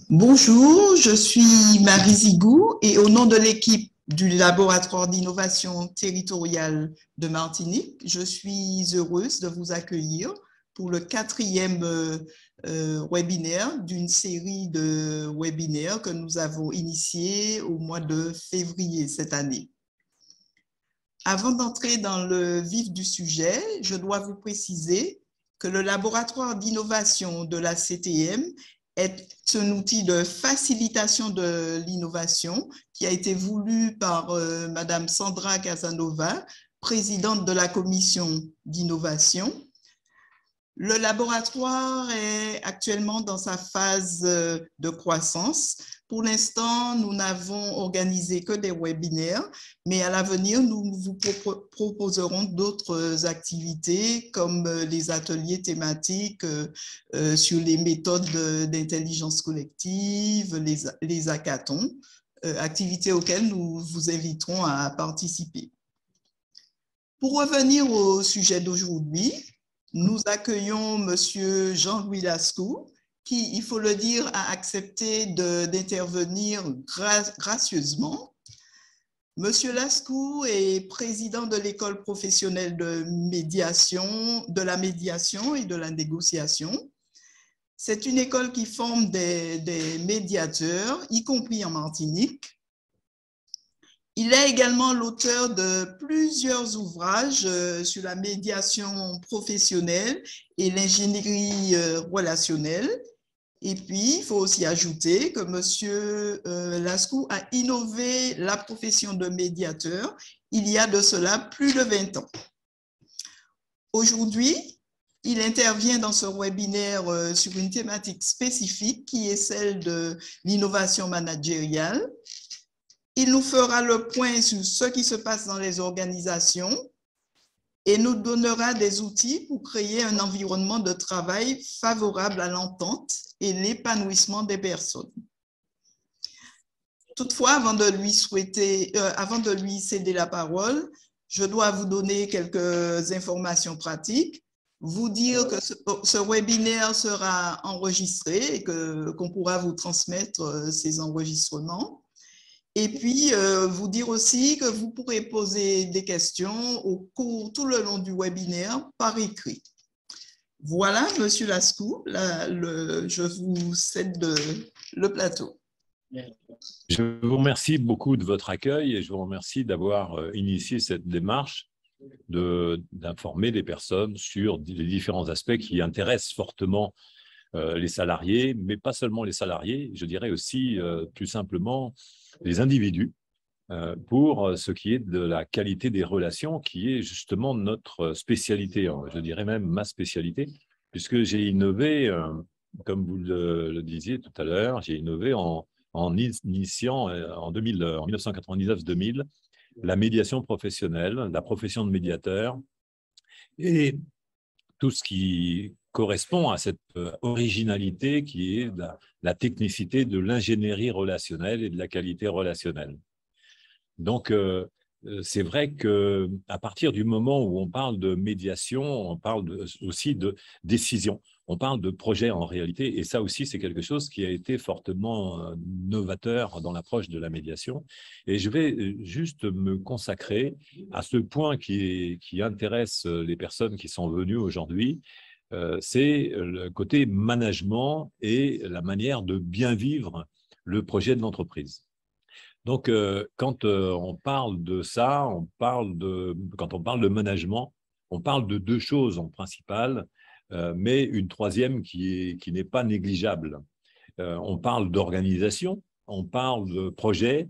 Bonjour, je suis Marie Zigou et au nom de l'équipe du laboratoire d'innovation territoriale de Martinique, je suis heureuse de vous accueillir pour le 4e webinaire d'une série de webinaires que nous avons initié au mois de février cette année. Avant d'entrer dans le vif du sujet, je dois vous préciser que le laboratoire d'innovation de la CTM est un outil de facilitation de l'innovation qui a été voulu par Madame Sandra Casanova, présidente de la commission d'innovation. Le laboratoire est actuellement dans sa phase de croissance. Pour l'instant, nous n'avons organisé que des webinaires, mais à l'avenir, nous vous proposerons d'autres activités comme les ateliers thématiques sur les méthodes d'intelligence collective, les hackathons, activités auxquelles nous vous inviterons à participer. Pour revenir au sujet d'aujourd'hui, nous accueillons Monsieur Jean-Louis Lascou, qui, il faut le dire, a accepté d'intervenir gracieusement. Monsieur Lascou est président de l'école professionnelle de la médiation et de la négociation. C'est une école qui forme des médiateurs, y compris en Martinique. Il est également l'auteur de plusieurs ouvrages sur la médiation professionnelle et l'ingénierie relationnelle. Et puis, il faut aussi ajouter que M. Lascou a innové la profession de médiateur il y a de cela plus de 20 ans. Aujourd'hui, il intervient dans ce webinaire sur une thématique spécifique qui est celle de l'innovation managériale. Il nous fera le point sur ce qui se passe dans les organisations et nous donnera des outils pour créer un environnement de travail favorable à l'entente et l'épanouissement des personnes. Toutefois, avant de lui céder la parole, je dois vous donner quelques informations pratiques, vous dire que ce webinaire sera enregistré et qu'on pourra vous transmettre ces enregistrements. Et puis, vous dire aussi que vous pourrez poser des questions tout le long du webinaire par écrit. Voilà, Monsieur Lascou, je vous cède le plateau. Je vous remercie beaucoup de votre accueil et je vous remercie d'avoir initié cette démarche d'informer les personnes sur les différents aspects qui intéressent fortement les salariés, mais pas seulement les salariés, je dirais aussi plus simplement les individus, pour ce qui est de la qualité des relations, qui est justement notre spécialité, je dirais même ma spécialité, puisque j'ai innové, comme vous le disiez tout à l'heure, j'ai innové en initiant en 1999-2000 la médiation professionnelle, la profession de médiateur, et tout ce qui correspond à cette originalité qui est la technicité de l'ingénierie relationnelle et de la qualité relationnelle. Donc, c'est vrai qu'à partir du moment où on parle de médiation, on parle aussi de décision. On parle de projet en réalité, et ça aussi, c'est quelque chose qui a été fortement novateur dans l'approche de la médiation. Et je vais juste me consacrer à ce point qui intéresse les personnes qui sont venues aujourd'hui, c'est le côté management et la manière de bien vivre le projet de l'entreprise. Donc, quand on parle de ça, quand on parle de management, on parle de deux choses en principal, mais une troisième qui n'est pas négligeable. On parle d'organisation, on parle de projet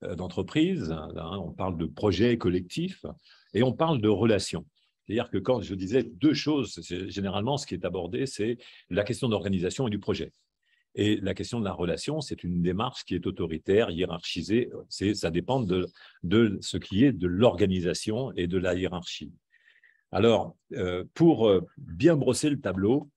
d'entreprise, on parle de projet collectif et on parle de relations. C'est-à-dire que quand je disais deux choses, généralement ce qui est abordé, c'est la question d'organisation et du projet. Et la question de la relation, c'est une démarche qui est autoritaire, hiérarchisée. Ça dépend de ce qui est de l'organisation et de la hiérarchie. Alors, pour bien brosser le tableau,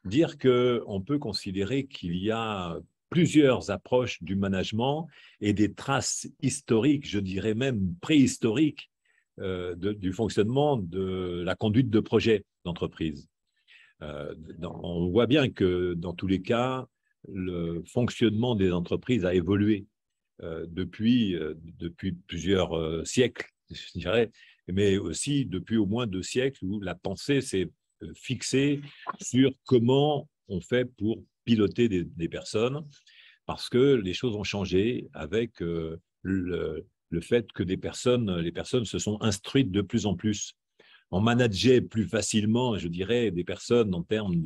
dire qu'on peut considérer qu'il y a plusieurs approches du management et des traces historiques, je dirais même préhistoriques, du fonctionnement de la conduite de projet d'entreprise. On voit bien que dans tous les cas, le fonctionnement des entreprises a évolué depuis plusieurs siècles, je dirais, mais aussi depuis au moins 2 siècles où la pensée s'est fixée sur comment on fait pour piloter des personnes, parce que les choses ont changé avec le fait que les personnes se sont instruites de plus en plus. On manageait plus facilement, je dirais, des personnes en termes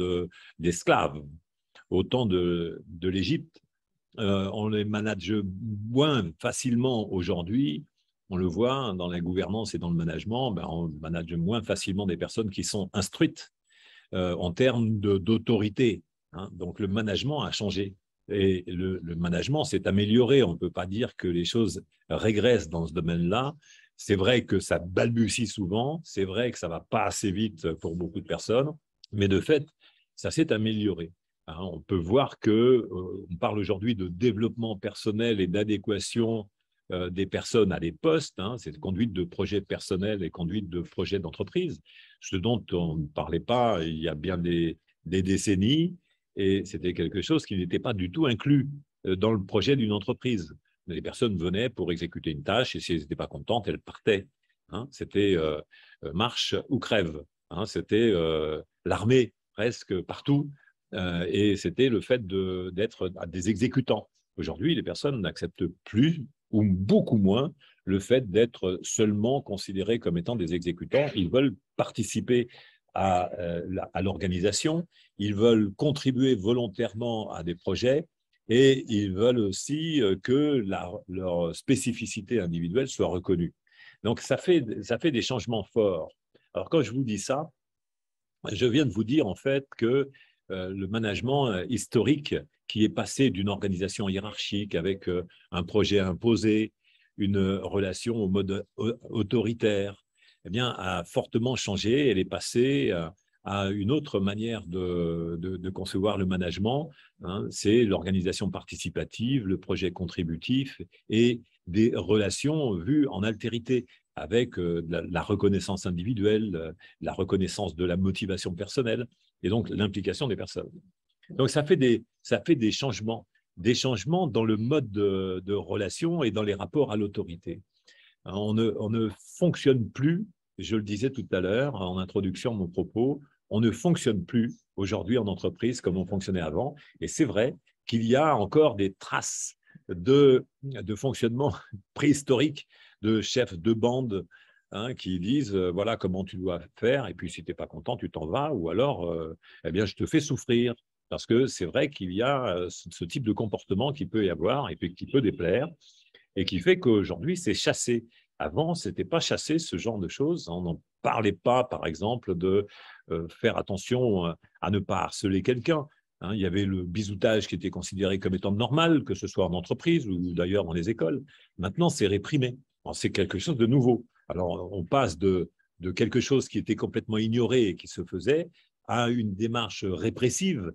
d'esclaves au temps de l'Égypte. On les manage moins facilement aujourd'hui. On le voit dans la gouvernance et dans le management, on manage moins facilement des personnes qui sont instruites en termes d'autorité. Donc, le management a changé. Et le management s'est amélioré. On ne peut pas dire que les choses régressent dans ce domaine-là. C'est vrai que ça balbutie souvent. C'est vrai que ça ne va pas assez vite pour beaucoup de personnes. Mais de fait, ça s'est amélioré. On peut voir qu'on parle aujourd'hui de développement personnel et d'adéquation des personnes à des postes. C'est conduite de projets personnels et conduite de projets d'entreprise, ce dont on ne parlait pas il y a bien des décennies, et c'était quelque chose qui n'était pas du tout inclus dans le projet d'une entreprise. Les personnes venaient pour exécuter une tâche et si elles n'étaient pas contentes, elles partaient. C'était marche ou crève. C'était l'armée presque partout. Et c'était le fait d'être des exécutants. Aujourd'hui, les personnes n'acceptent plus ou beaucoup moins le fait d'être seulement considérés comme étant des exécutants. Ils veulent participer à l'organisation, ils veulent contribuer volontairement à des projets et ils veulent aussi que leur spécificité individuelle soit reconnue. Donc, ça fait des changements forts. Alors, quand je vous dis ça, je viens de vous dire en fait que le management historique qui est passé d'une organisation hiérarchique avec un projet imposé, une relation au mode autoritaire, eh bien, a fortement changé. Elle est passée à une autre manière de concevoir le management. C'est l'organisation participative, le projet contributif et des relations vues en altérité avec la reconnaissance individuelle, la reconnaissance de la motivation personnelle et donc l'implication des personnes. Donc, ça fait des changements dans le mode de relation et dans les rapports à l'autorité. On ne fonctionne plus, je le disais tout à l'heure en introduction de mon propos, on ne fonctionne plus aujourd'hui en entreprise comme on fonctionnait avant. Et c'est vrai qu'il y a encore des traces de fonctionnement préhistorique de chefs de bande qui disent voilà comment tu dois faire, et puis si tu n'es pas content, tu t'en vas, ou alors eh bien, je te fais souffrir. Parce que c'est vrai qu'il y a ce type de comportement qui peut y avoir et puis qui peut déplaire et qui fait qu'aujourd'hui, c'est chassé. Avant, ce n'était pas chassé, ce genre de choses. On n'en parlait pas, par exemple, de faire attention à ne pas harceler quelqu'un. Il y avait le bisoutage qui était considéré comme étant normal, que ce soit en entreprise ou d'ailleurs dans les écoles. Maintenant, c'est réprimé. C'est quelque chose de nouveau. Alors, on passe de quelque chose qui était complètement ignoré et qui se faisait à une démarche répressive,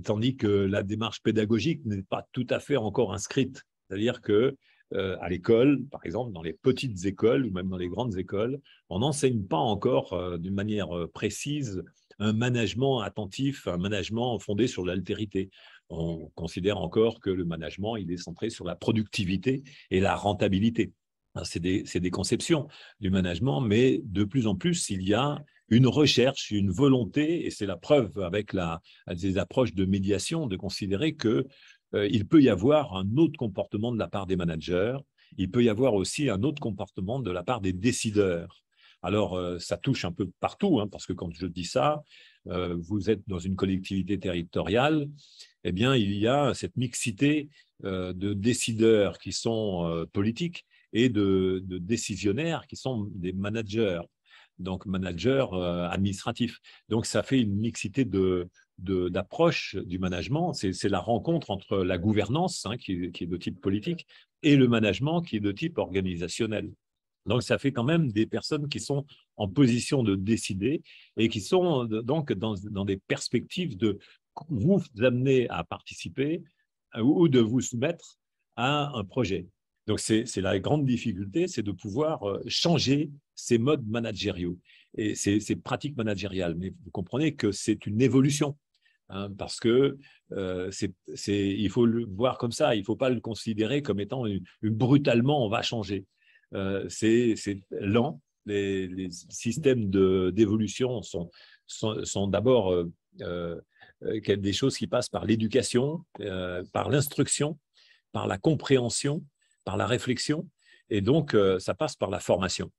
tandis que la démarche pédagogique n'est pas tout à fait encore inscrite. C'est-à-dire que à l'école, par exemple, dans les petites écoles ou même dans les grandes écoles, on n'enseigne pas encore d'une manière précise un management attentif, un management fondé sur l'altérité. On considère encore que le management, il est centré sur la productivité et la rentabilité. C'est des conceptions du management, mais de plus en plus, il y a une recherche, une volonté, et c'est la preuve avec des approches de médiation, de considérer que il peut y avoir un autre comportement de la part des managers, il peut y avoir aussi un autre comportement de la part des décideurs. Alors, ça touche un peu partout, parce que quand je dis ça, vous êtes dans une collectivité territoriale, eh bien, il y a cette mixité de décideurs qui sont politiques et de décisionnaires qui sont des managers, donc managers administratifs. Donc, ça fait une mixité d'approche du management. C'est la rencontre entre la gouvernance, qui est de type politique, et le management qui est de type organisationnel. Donc, ça fait quand même des personnes qui sont en position de décider et qui sont donc dans des perspectives de vous amener à participer ou de vous soumettre à un projet. Donc, c'est la grande difficulté, c'est de pouvoir changer ces modes managériaux et ces pratiques managériales. Mais vous comprenez que c'est une évolution. hein, parce que il faut le voir comme ça, il ne faut pas le considérer comme étant brutalement on va changer. C'est lent. Les systèmes d'évolution sont d'abord des choses qui passent par l'éducation, par l'instruction, par la compréhension, par la réflexion, et donc ça passe par la formation.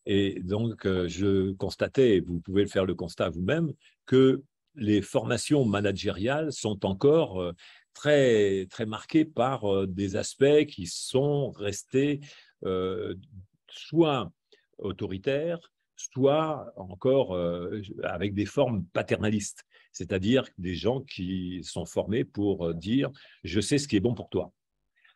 Et donc, je constatais, et vous pouvez le faire le constat vous-même, que les formations managériales sont encore très, très marquées par des aspects qui sont restés soit autoritaires, soit encore avec des formes paternalistes, c'est-à-dire des gens qui sont formés pour dire « je sais ce qui est bon pour toi ».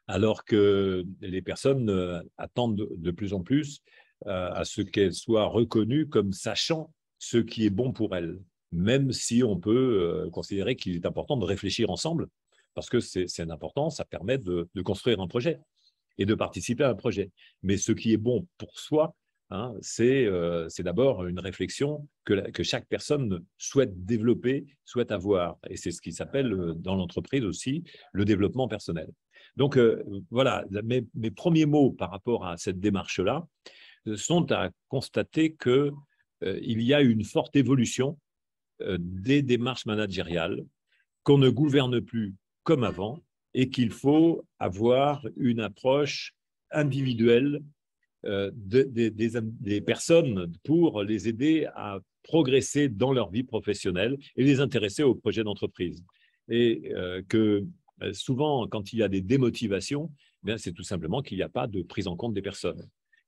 Alors que les personnes attendent de plus en plus à ce qu'elles soient reconnues comme sachant ce qui est bon pour elles, même si on peut considérer qu'il est important de réfléchir ensemble, parce que c'est important, ça permet de construire un projet et de participer à un projet. Mais ce qui est bon pour soi, hein, c'est d'abord une réflexion que chaque personne souhaite développer, souhaite avoir. Et c'est ce qui s'appelle dans l'entreprise aussi le développement personnel. Donc, voilà, mes premiers mots par rapport à cette démarche-là sont à constater qu'il y a une forte évolution des démarches managériales, qu'on ne gouverne plus comme avant et qu'il faut avoir une approche individuelle des personnes pour les aider à progresser dans leur vie professionnelle et les intéresser au projet d'entreprise. Et que souvent, quand il y a des démotivations, c'est tout simplement qu'il n'y a pas de prise en compte des personnes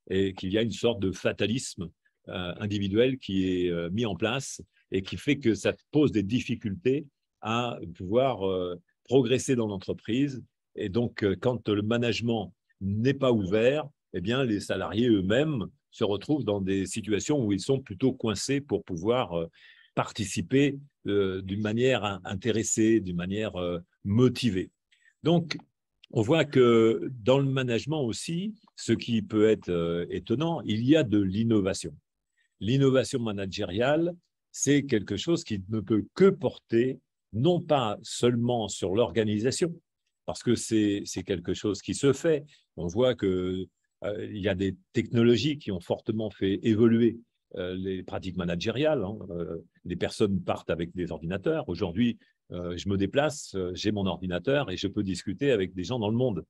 et qu'il y a une sorte de fatalisme individuel qui est mis en place et qui fait que ça pose des difficultés à pouvoir progresser dans l'entreprise. Et donc, quand le management n'est pas ouvert, eh bien, les salariés eux-mêmes se retrouvent dans des situations où ils sont plutôt coincés pour pouvoir participer d'une manière intéressée, d'une manière motivée. Donc, on voit que dans le management aussi, ce qui peut être étonnant, il y a de l'innovation. L'innovation managériale, c'est quelque chose qui ne peut que porter non pas seulement sur l'organisation, parce que c'est quelque chose qui se fait. On voit qu'il y a des technologies qui ont fortement fait évoluer les pratiques managériales. Hein. Les personnes partent avec des ordinateurs. Aujourd'hui, je me déplace, j'ai mon ordinateur et je peux discuter avec des gens dans le monde.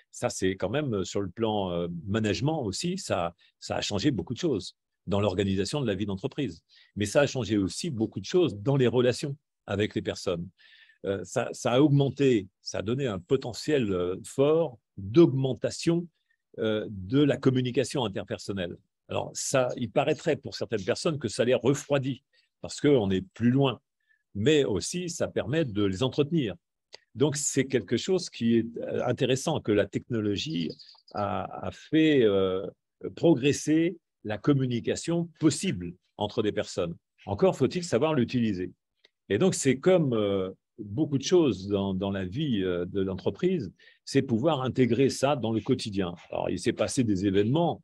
Ça, c'est quand même, sur le plan management aussi, ça a changé beaucoup de choses dans l'organisation de la vie d'entreprise. Mais ça a changé aussi beaucoup de choses dans les relations avec les personnes. Ça a augmenté, ça a donné un potentiel fort d'augmentation de la communication interpersonnelle. Alors, ça, il paraîtrait pour certaines personnes que ça les refroidit parce qu'on est plus loin, mais aussi ça permet de les entretenir. Donc, c'est quelque chose qui est intéressant, que la technologie a fait progresser la communication possible entre des personnes. Encore faut-il savoir l'utiliser. Et donc, c'est comme beaucoup de choses dans la vie de l'entreprise, c'est pouvoir intégrer ça dans le quotidien. Alors, il s'est passé des événements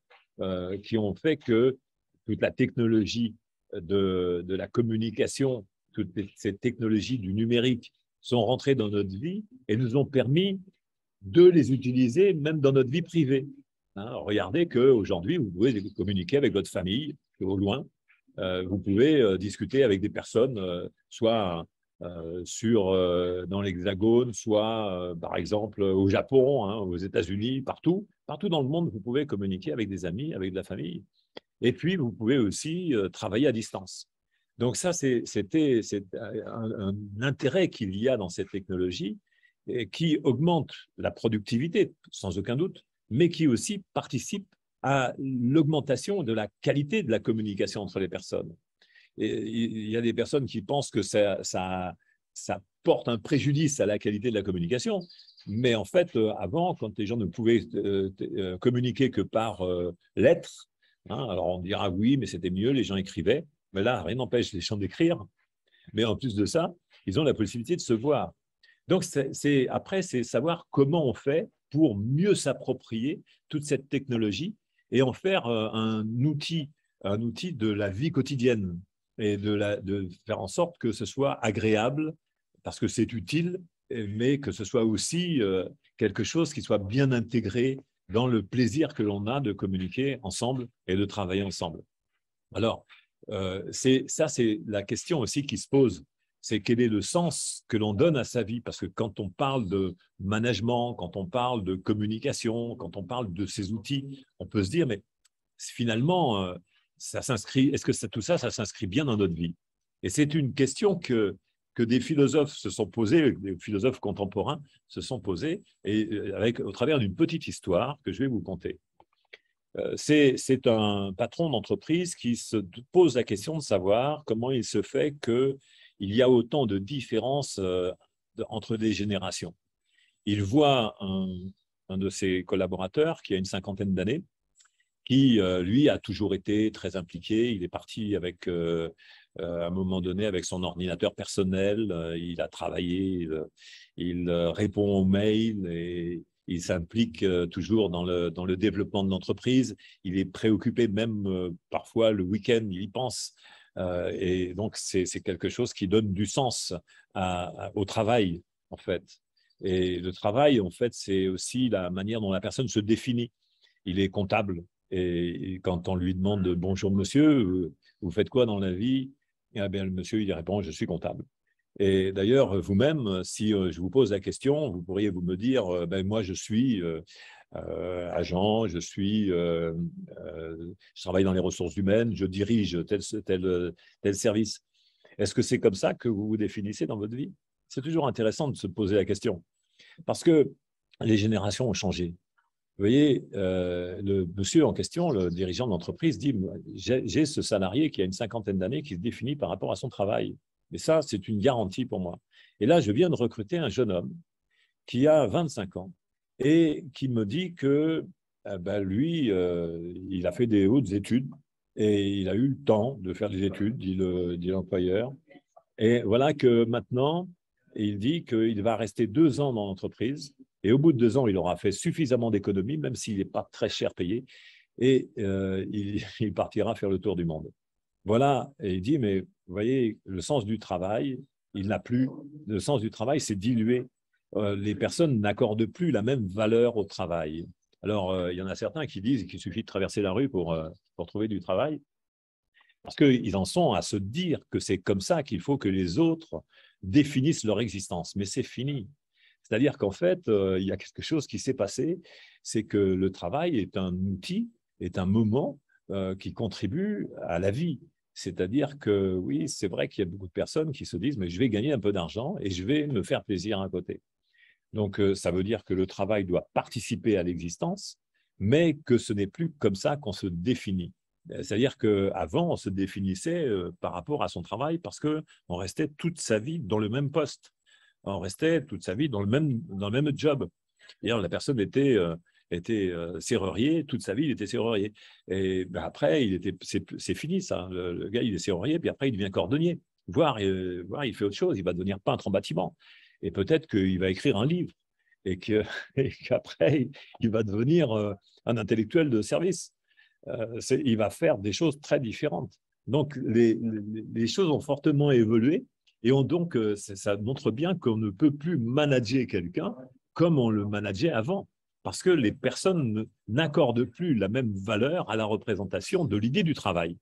qui ont fait que toute la technologie de la communication, toutes ces technologies du numérique sont rentrées dans notre vie et nous ont permis de les utiliser même dans notre vie privée. Hein, regardez qu'aujourd'hui, vous pouvez communiquer avec votre famille au loin. Vous pouvez discuter avec des personnes, soit dans l'Hexagone, soit par exemple au Japon, hein, aux États-Unis, partout dans le monde, vous pouvez communiquer avec des amis, avec de la famille. Et puis, vous pouvez aussi travailler à distance. Donc ça, c'est un intérêt qu'il y a dans cette technologie et qui augmente la productivité, sans aucun doute, mais qui aussi participe à l'augmentation de la qualité de la communication entre les personnes. Et il y a des personnes qui pensent que ça porte un préjudice à la qualité de la communication, mais en fait, avant, quand les gens ne pouvaient communiquer que par lettres, hein, alors on dira oui, mais c'était mieux, les gens écrivaient, mais là, rien n'empêche les gens d'écrire, mais en plus de ça, ils ont la possibilité de se voir. Donc, après, c'est savoir comment on fait pour mieux s'approprier toute cette technologie et en faire un outil de la vie quotidienne et de faire en sorte que ce soit agréable parce que c'est utile, mais que ce soit aussi quelque chose qui soit bien intégré dans le plaisir que l'on a de communiquer ensemble et de travailler ensemble. Alors, c'est la question aussi qui se pose, c'est quel est le sens que l'on donne à sa vie, parce que quand on parle de management, quand on parle de communication, quand on parle de ces outils, on peut se dire, mais finalement, ça s'inscrit, est-ce que tout ça, ça s'inscrit bien dans notre vie? Et c'est une question que des philosophes se sont posés, des philosophes contemporains se sont posés, et au travers d'une petite histoire que je vais vous conter. C'est un patron d'entreprise qui se pose la question de savoir comment il se fait qu'il y a autant de différences entre des générations. Il voit un de ses collaborateurs qui a une cinquantaine d'années, qui, lui, a toujours été très impliqué. Il est parti avec, à un moment donné, avec son ordinateur personnel. Il a travaillé, il répond aux mails et il s'implique toujours dans le développement de l'entreprise. Il est préoccupé même parfois le week-end, il y pense. Et donc, c'est quelque chose qui donne du sens au travail, en fait. Et le travail, en fait, c'est aussi la manière dont la personne se définit. Il est comptable. Et quand on lui demande « Bonjour monsieur, vous faites quoi dans la vie ?» Eh bien, le monsieur il répond « Je suis comptable ». Et d'ailleurs, vous-même, si je vous pose la question, vous pourriez me dire ben, « Moi, je suis agent, je travaille dans les ressources humaines, je dirige tel service. » Est-ce que c'est comme ça que vous vous définissez dans votre vie? C'est toujours intéressant de se poser la question, parce que les générations ont changé. Vous voyez, le monsieur en question, le dirigeant de l'entreprise, dit « J'ai ce salarié qui a une cinquantaine d'années qui se définit par rapport à son travail. Mais ça, c'est une garantie pour moi. Et là, je viens de recruter un jeune homme qui a 25 ans et qui me dit que lui, il a fait des hautes études et il a eu le temps de faire des études, dit l'employeur. Et voilà que maintenant, il dit qu'il va rester 2 ans dans l'entreprise. Et au bout de 2 ans, il aura fait suffisamment d'économies, même s'il n'est pas très cher payé, et il partira faire le tour du monde. Voilà, et il dit, mais vous voyez, le sens du travail, il n'a plus. Le sens du travail s'est dilué. Les personnes n'accordent plus la même valeur au travail. Alors, il y en a certains qui disent qu'il suffit de traverser la rue pour trouver du travail, parce qu'ils en sont à se dire que c'est comme ça qu'il faut que les autres définissent leur existence. Mais c'est fini. C'est-à-dire qu'en fait, il y a quelque chose qui s'est passé, c'est que le travail est un outil, est un moment qui contribue à la vie. C'est-à-dire que oui, c'est vrai qu'il y a beaucoup de personnes qui se disent « mais je vais gagner un peu d'argent et je vais me faire plaisir à côté ». Donc, ça veut dire que le travail doit participer à l'existence, mais que ce n'est plus comme ça qu'on se définit. C'est-à-dire qu'avant, on se définissait par rapport à son travail parce qu'on restait toute sa vie dans le même poste. On restait toute sa vie dans le même job. D'ailleurs, la personne était serrurier, toute sa vie, il était serrurier. Et après, c'est fini ça. Le gars, il est serrurier, puis après, il devient cordonnier. Voire, il fait autre chose, il va devenir peintre en bâtiment. Et peut-être qu'il va écrire un livre et qu'après, il va devenir un intellectuel de service. Il va faire des choses très différentes. Donc, les choses ont fortement évolué. Et donc, ça montre bien qu'on ne peut plus manager quelqu'un comme on le manageait avant, parce que les personnes n'accordent plus la même valeur à la représentation de l'idée du travail.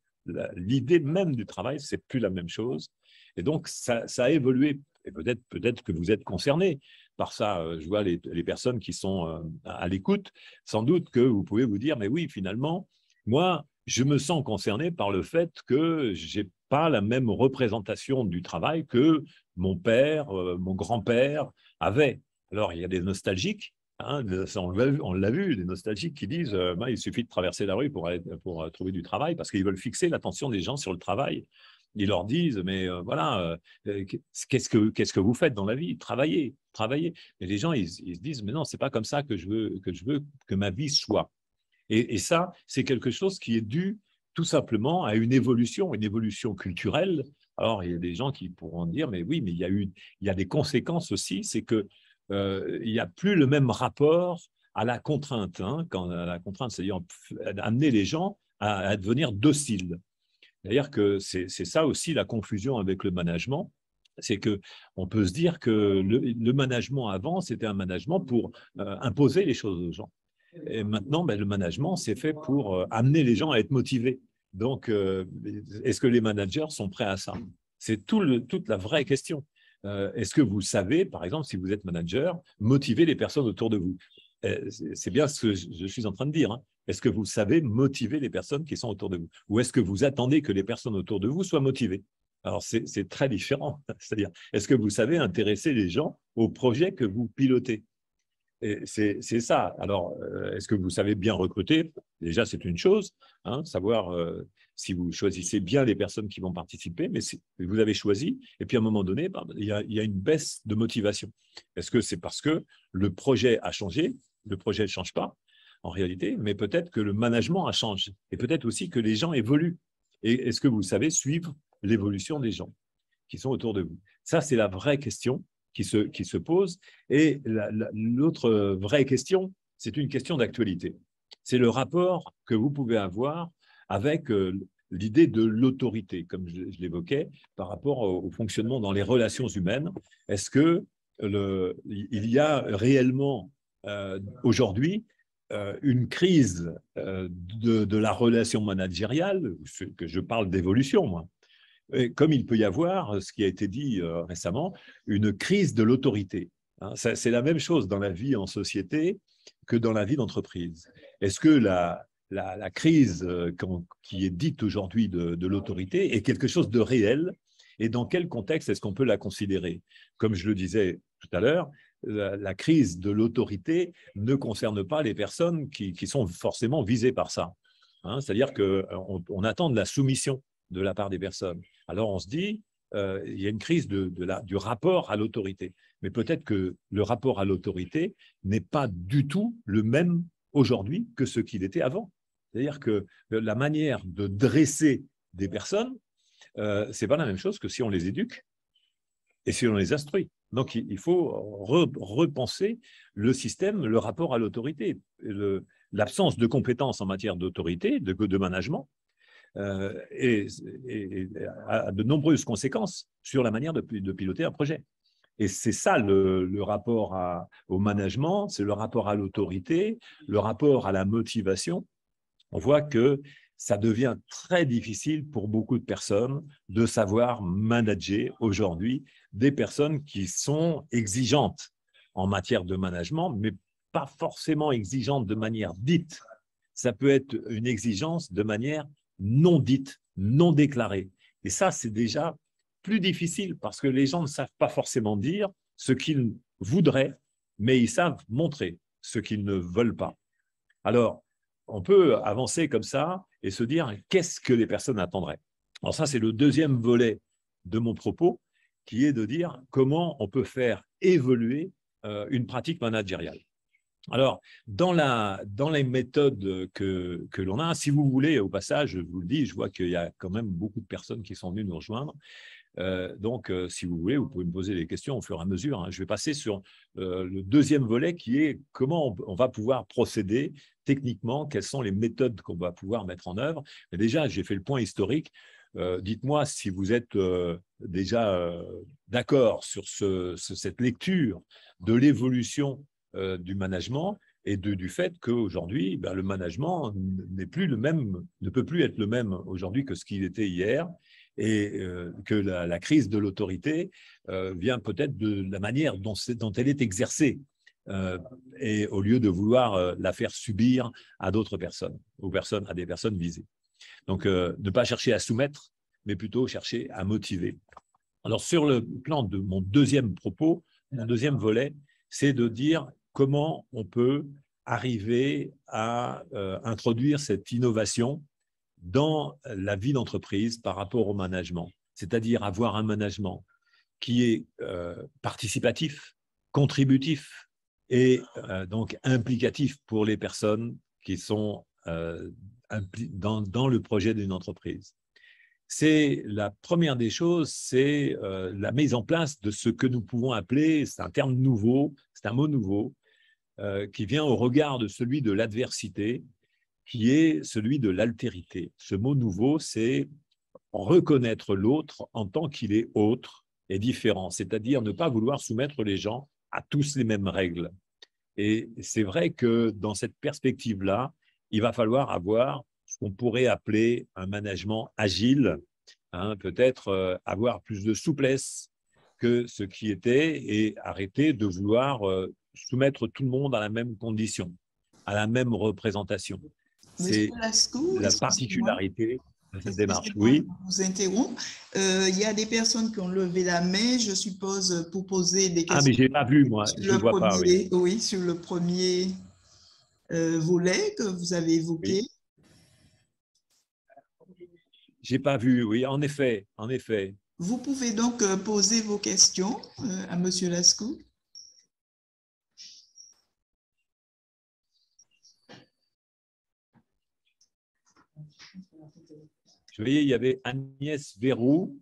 L'idée même du travail, c'est plus la même chose. Et donc, ça a évolué. Et peut-être que vous êtes concernés par ça. Je vois les personnes qui sont à l'écoute. Sans doute que vous pouvez vous dire, mais oui, finalement, moi, je me sens concerné par le fait que je n'ai pas la même représentation du travail que mon père, mon grand-père avait. Alors, il y a des nostalgiques, hein, on l'a vu, des nostalgiques qui disent il suffit de traverser la rue pour trouver du travail parce qu'ils veulent fixer l'attention des gens sur le travail. Ils leur disent, mais voilà, qu'est-ce que vous faites dans la vie? Travaillez. Mais les gens, ils se disent, mais non, ce n'est pas comme ça que je veux que ma vie soit. Et ça, c'est quelque chose qui est dû tout simplement à une évolution culturelle. Alors, il y a des gens qui pourront dire, mais oui, mais il y a des conséquences aussi, c'est qu'il n'y a plus le même rapport à la contrainte. Hein, la contrainte, c'est-à-dire amener les gens à devenir dociles. C'est-à-dire que c'est ça aussi la confusion avec le management, C'est qu'on peut se dire que le management avant, c'était un management pour imposer les choses aux gens. Et maintenant, le management, c'est fait pour amener les gens à être motivés. Donc, est-ce que les managers sont prêts à ça? C'est toute la vraie question. Est-ce que vous savez, par exemple, si vous êtes manager, motiver les personnes autour de vous? C'est bien ce que je suis en train de dire. Hein. Est-ce que vous savez motiver les personnes qui sont autour de vous? Ou est-ce que vous attendez que les personnes autour de vous soient motivées? Alors, c'est très différent. C'est-à-dire, est-ce que vous savez intéresser les gens au projet que vous pilotez? C'est ça. Alors, est-ce que vous savez bien recruter? Déjà, c'est une chose, hein, savoir si vous choisissez bien les personnes qui vont participer, mais vous avez choisi, et puis à un moment donné, il y a une baisse de motivation. Est-ce que c'est parce que le projet a changé? Le projet ne change pas, en réalité, mais peut-être que le management a changé, et peut-être aussi que les gens évoluent. Et est-ce que vous savez suivre l'évolution des gens qui sont autour de vous? Ça, c'est la vraie question qui se pose. Et l'autre vraie question, c'est une question d'actualité. C'est le rapport que vous pouvez avoir avec l'idée de l'autorité, comme je l'évoquais, par rapport au fonctionnement dans les relations humaines. Est-ce qu'il y a réellement aujourd'hui une crise de la relation managériale, que je parle d'évolution, moi, comme il peut y avoir, ce qui a été dit récemment, une crise de l'autorité. Hein, c'est la même chose dans la vie en société que dans la vie d'entreprise. Est-ce que la crise qui est dite aujourd'hui de l'autorité est quelque chose de réel et dans quel contexte est-ce qu'on peut la considérer? Comme je le disais tout à l'heure, la crise de l'autorité ne concerne pas les personnes qui sont forcément visées par ça. Hein, c'est-à-dire qu'on attend de la soumission de la part des personnes. Alors on se dit, il y a une crise du rapport à l'autorité. Mais peut-être que le rapport à l'autorité n'est pas du tout le même aujourd'hui que ce qu'il était avant. C'est-à-dire que la manière de dresser des personnes, ce n'est pas la même chose que si on les éduque et si on les instruit. Donc il faut repenser le système, le rapport à l'autorité. L'absence de compétences en matière d'autorité, de management, et a de nombreuses conséquences sur la manière de piloter un projet. Et c'est ça le rapport au management, c'est le rapport à l'autorité, le rapport à la motivation. On voit que ça devient très difficile pour beaucoup de personnes de savoir manager aujourd'hui des personnes qui sont exigeantes en matière de management, mais pas forcément exigeantes de manière dite. Ça peut être une exigence de manière non dite, non déclarée. Et ça, c'est déjà plus difficile parce que les gens ne savent pas forcément dire ce qu'ils voudraient, mais ils savent montrer ce qu'ils ne veulent pas. Alors, on peut avancer comme ça et se dire qu'est-ce que les personnes attendraient. Alors ça, c'est le deuxième volet de mon propos, qui est de dire comment on peut faire évoluer une pratique managériale. Alors, dans les méthodes que l'on a, si vous voulez, au passage, je vous le dis, je vois qu'il y a quand même beaucoup de personnes qui sont venues nous rejoindre. Donc, si vous voulez, vous pouvez me poser des questions au fur et à mesure. Hein. Je vais passer sur le deuxième volet qui est comment on va pouvoir procéder techniquement, quelles sont les méthodes qu'on va pouvoir mettre en œuvre. Mais déjà, j'ai fait le point historique. Dites-moi si vous êtes déjà d'accord sur cette lecture de l'évolution du management et du fait qu'aujourd'hui, le management n'est plus le même, ne peut plus être le même aujourd'hui que ce qu'il était hier, et que la crise de l'autorité vient peut-être de la manière dont elle est exercée, et au lieu de vouloir la faire subir à d'autres personnes, à des personnes visées. Donc, ne pas chercher à soumettre, mais plutôt chercher à motiver. Alors, sur le plan de mon deuxième propos, mon deuxième volet, c'est de dire comment on peut arriver à introduire cette innovation dans la vie d'entreprise par rapport au management, c'est-à-dire avoir un management qui est participatif, contributif et donc implicatif pour les personnes qui sont dans le projet d'une entreprise. C'est la première des choses, c'est la mise en place de ce que nous pouvons appeler, c'est un terme nouveau, c'est un mot nouveau, qui vient au regard de celui de l'adversité, qui est celui de l'altérité. Ce mot nouveau, c'est reconnaître l'autre en tant qu'il est autre est différent, c'est-à-dire ne pas vouloir soumettre les gens à tous les mêmes règles. Et c'est vrai que dans cette perspective-là, il va falloir avoir ce qu'on pourrait appeler un management agile, hein, peut-être avoir plus de souplesse que ce qui était et arrêter de vouloir soumettre tout le monde à la même condition, à la même représentation. C'est Monsieur Lascaux, la particularité de cette démarche. Oui. Je vous interromps. Il y a des personnes qui ont levé la main, je suppose, pour poser des questions. Ah, mais je n'ai pas vu, moi. Je ne vois pas. Oui, oui, sur le premier volet que vous avez évoqué. Oui. Je n'ai pas vu, oui, en effet, en effet. Vous pouvez donc poser vos questions à Monsieur Lascaux. Je voyais, il y avait Agnès Verrou.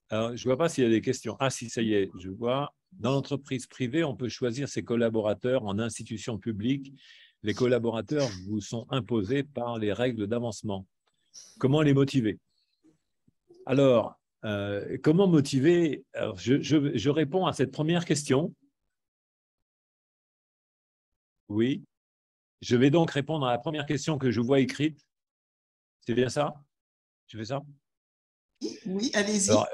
Alors, je ne vois pas s'il y a des questions. Ah, si, ça y est, je vois. Dans l'entreprise privée, on peut choisir ses collaborateurs. En institution publique, les collaborateurs vous sont imposés par les règles d'avancement. Comment les motiver? Alors, comment motiver? Alors, je réponds à cette première question. Oui. Je vais donc répondre à la première question que je vois écrite. C'est bien ça? Je fais ça? Oui, allez-y. Alors,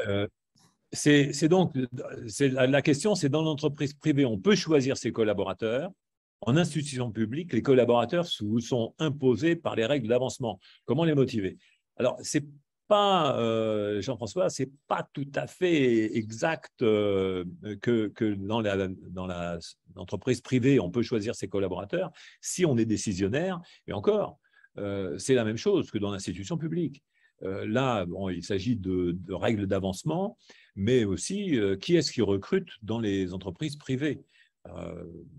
la question, c'est dans l'entreprise privée, on peut choisir ses collaborateurs. En institution publique, les collaborateurs vous sont imposés par les règles d'avancement. Comment les motiver? Alors, c'est pas, Jean-François, c'est pas tout à fait exact que dans l'entreprise privée, on peut choisir ses collaborateurs si on est décisionnaire. Et encore, c'est la même chose que dans l'institution publique. Là, bon, il s'agit de règles d'avancement, mais aussi qui est-ce qui recrute dans les entreprises privées?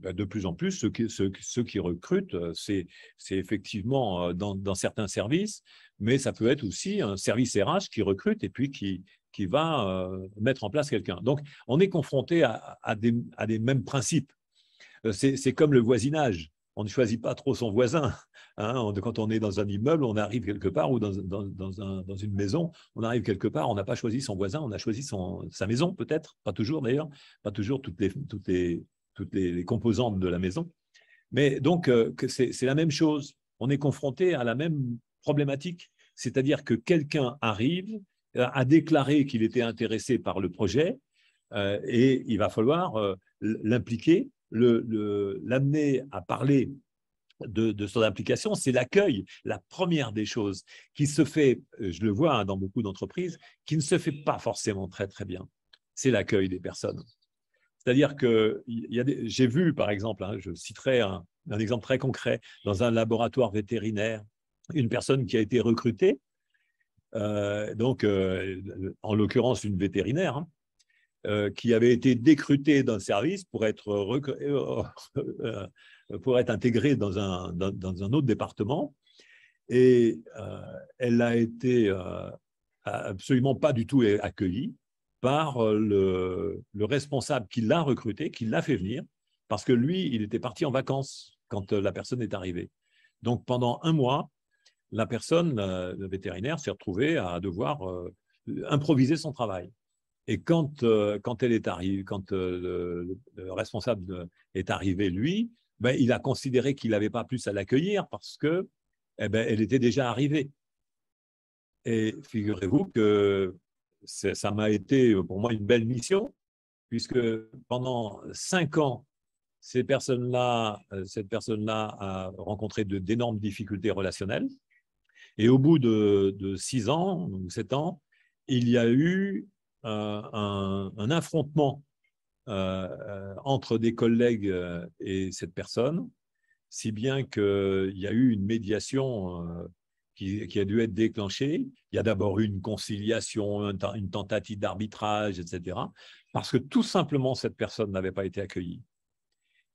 De plus en plus, ceux qui recrutent, c'est effectivement dans certains services, mais ça peut être aussi un service RH qui recrute et puis qui va mettre en place quelqu'un. Donc, on est confronté à des mêmes principes. C'est comme le voisinage. On ne choisit pas trop son voisin. Hein, quand on est dans un immeuble, on arrive quelque part, ou dans une maison, on arrive quelque part, on n'a pas choisi son voisin, on a choisi sa maison peut-être, pas toujours d'ailleurs, pas toujours toutes les composantes de la maison. Mais donc, c'est la même chose. On est confronté à la même problématique, c'est-à-dire que quelqu'un arrive, a déclaré qu'il était intéressé par le projet, et il va falloir l'impliquer, l'amener à parler de son implication. C'est l'accueil, la première des choses qui se fait, je le vois dans beaucoup d'entreprises, qui ne se fait pas forcément très, très bien. C'est l'accueil des personnes. C'est-à-dire que j'ai vu, par exemple, hein, je citerai un exemple très concret, dans un laboratoire vétérinaire, une personne qui a été recrutée, en l'occurrence une vétérinaire, hein, qui avait été décrutée d'un service pour être intégrée dans un autre département. Et elle n'a été absolument pas du tout accueillie par le responsable qui l'a recruté, qui l'a fait venir, parce que lui, il était parti en vacances quand la personne est arrivée. Donc, pendant un mois, la personne, le vétérinaire, s'est retrouvée à devoir improviser son travail. Et quand elle est arrivée, quand le responsable est arrivé, lui, ben, il a considéré qu'il n'avait pas plus à l'accueillir parce que, elle était déjà arrivée. Et figurez-vous que ça m'a été pour moi une belle mission, puisque pendant 5 ans, cette personne-là a rencontré d'énormes difficultés relationnelles. Et au bout de 6 ans ou 7 ans, il y a eu un affrontement entre des collègues et cette personne, si bien qu'il y a eu une médiation qui a dû être déclenchée. Il y a d'abord eu une conciliation, une tentative d'arbitrage, etc. Parce que tout simplement, cette personne n'avait pas été accueillie.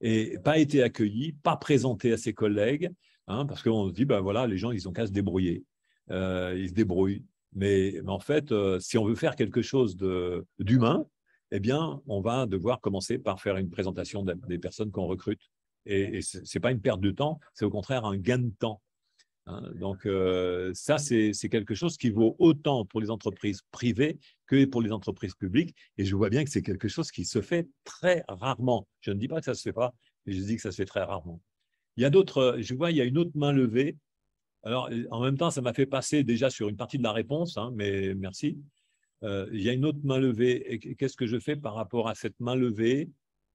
Et pas été accueillie, pas présentée à ses collègues, hein, parce qu'on se dit, ben voilà, les gens, ils ont qu'à se débrouiller. Ils se débrouillent. Mais en fait, si on veut faire quelque chose d'humain, eh bien, on va devoir commencer par faire une présentation des personnes qu'on recrute. et ce n'est pas une perte de temps, c'est au contraire un gain de temps. Hein. Donc, ça, c'est quelque chose qui vaut autant pour les entreprises privées que pour les entreprises publiques. Et je vois bien que c'est quelque chose qui se fait très rarement. Je ne dis pas que ça ne se fait pas, mais je dis que ça se fait très rarement. Il y a d'autres, je vois, il y a une autre main levée. Alors, en même temps, ça m'a fait passer déjà sur une partie de la réponse, hein, mais merci. Il y a une autre main levée. Et qu'est-ce que je fais par rapport à cette main levée?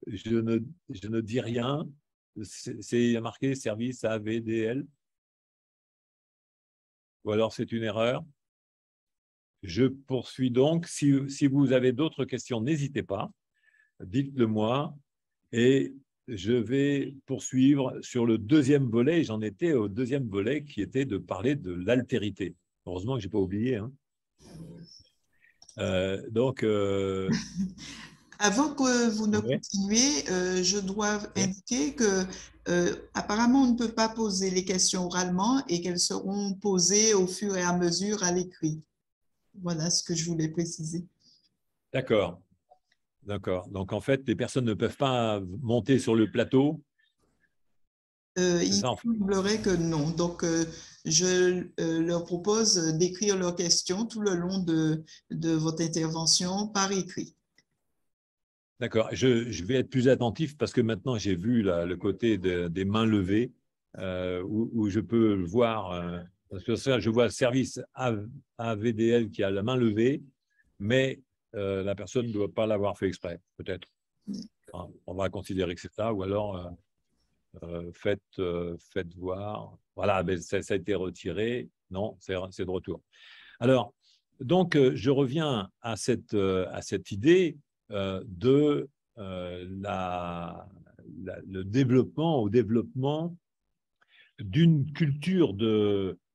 Je ne dis rien. Il y a marqué service AVDL. Ou alors c'est une erreur. Je poursuis donc. Si vous avez d'autres questions, n'hésitez pas. Dites-le moi. Et je vais poursuivre sur le deuxième volet. J'en étais au deuxième volet qui était de parler de l'altérité. Heureusement que je n'ai pas oublié. Hein. Avant que vous ne continuiez, je dois indiquer que apparemment on ne peut pas poser les questions oralement et qu'elles seront posées au fur et à mesure à l'écrit. Voilà ce que je voulais préciser. D'accord. D'accord. Donc en fait, les personnes ne peuvent pas monter sur le plateau. Il semblerait que non. Donc je leur propose d'écrire leurs questions tout le long de votre intervention par écrit. D'accord. Je vais être plus attentif parce que maintenant, j'ai vu le côté des mains levées où je peux voir, parce que ça, je vois service AVDL qui a la main levée, mais la personne ne doit pas l'avoir fait exprès, peut-être. Enfin, on va considérer que c'est ça, ou alors faites voir. Voilà, ben, ça a été retiré. Non, c'est de retour. Alors, donc, je reviens à cette idée de le développement d'une culture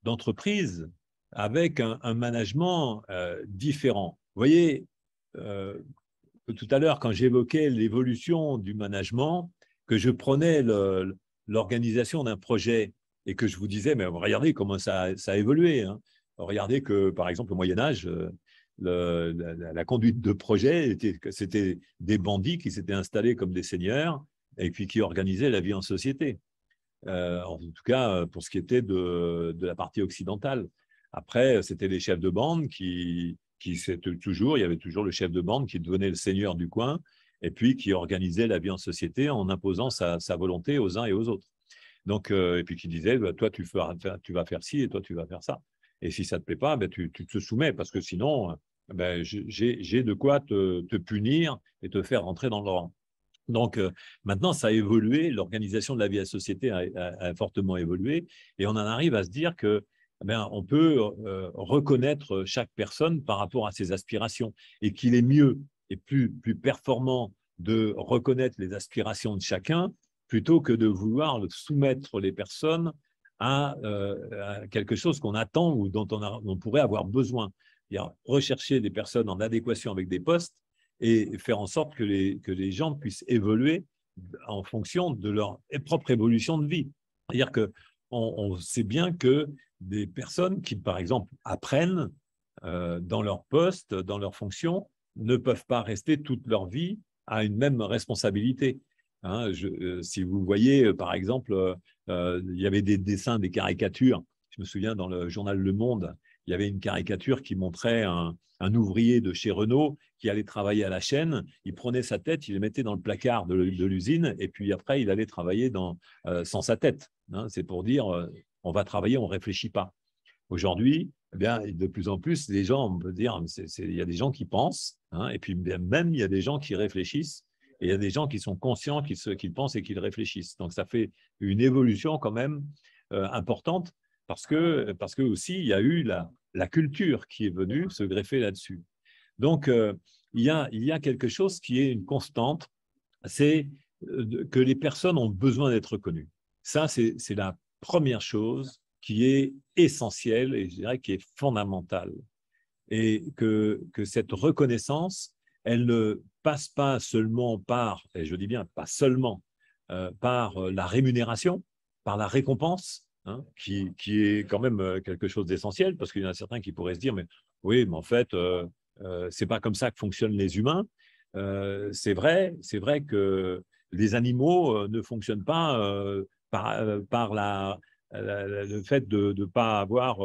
d'entreprise avec un management différent. Vous voyez, tout à l'heure, quand j'évoquais l'évolution du management, que je prenais l'organisation d'un projet et que je vous disais, mais regardez comment ça a évolué. Hein. Regardez que, par exemple, au Moyen-Âge, la conduite de projet, c'était des bandits qui s'étaient installés comme des seigneurs et puis qui organisaient la vie en société. En tout cas, pour ce qui était de la partie occidentale. Après, c'était les chefs de bande il y avait toujours le chef de bande qui devenait le seigneur du coin et puis qui organisait la vie en société en imposant sa volonté aux uns et aux autres. Donc, et puis qui disait, bah, toi, tu vas faire ci et toi, tu vas faire ça. Et si ça ne te plaît pas, bah, tu te soumets parce que sinon, bah, j'ai de quoi te punir et te faire rentrer dans le rang. Donc, maintenant, ça a évolué, l'organisation de la vie à la société a fortement évolué et on en arrive à se dire que on peut reconnaître chaque personne par rapport à ses aspirations et qu'il est mieux et plus performant de reconnaître les aspirations de chacun plutôt que de vouloir soumettre les personnes à quelque chose qu'on attend ou dont on pourrait avoir besoin. C'est-à-dire rechercher des personnes en adéquation avec des postes et faire en sorte que les gens puissent évoluer en fonction de leur propre évolution de vie. C'est-à-dire qu'on sait bien que des personnes qui, par exemple, apprennent dans leur poste, dans leur fonction, ne peuvent pas rester toute leur vie à une même responsabilité. Hein, si vous voyez, par exemple, il y avait des dessins, des caricatures. Je me souviens, dans le journal Le Monde, il y avait une caricature qui montrait un ouvrier de chez Renault qui allait travailler à la chaîne. Il prenait sa tête, il le mettait dans le placard de l'usine et puis après, il allait travailler sans sa tête. Hein, c'est pour dire, on va travailler, on ne réfléchit pas. Aujourd'hui, eh bien, de plus en plus, les gens, on peut dire, il y a des gens qui pensent, hein, et puis même il y a des gens qui réfléchissent, et il y a des gens qui sont conscients qu'ils pensent et qu'ils réfléchissent. Donc, ça fait une évolution quand même importante parce que aussi, il y a eu la culture qui est venue se greffer là-dessus. Donc, il y a quelque chose qui est une constante, c'est que les personnes ont besoin d'être connues. Ça, c'est la première chose qui est essentielle et je dirais qui est fondamentale. Et que cette reconnaissance, elle ne passe pas seulement par, et je dis bien pas seulement, par la rémunération, par la récompense, hein, qui est quand même quelque chose d'essentiel, parce qu'il y en a certains qui pourraient se dire, mais oui, mais en fait, c'est pas comme ça que fonctionnent les humains. C'est vrai que Les animaux ne fonctionnent pas par le fait de ne pas avoir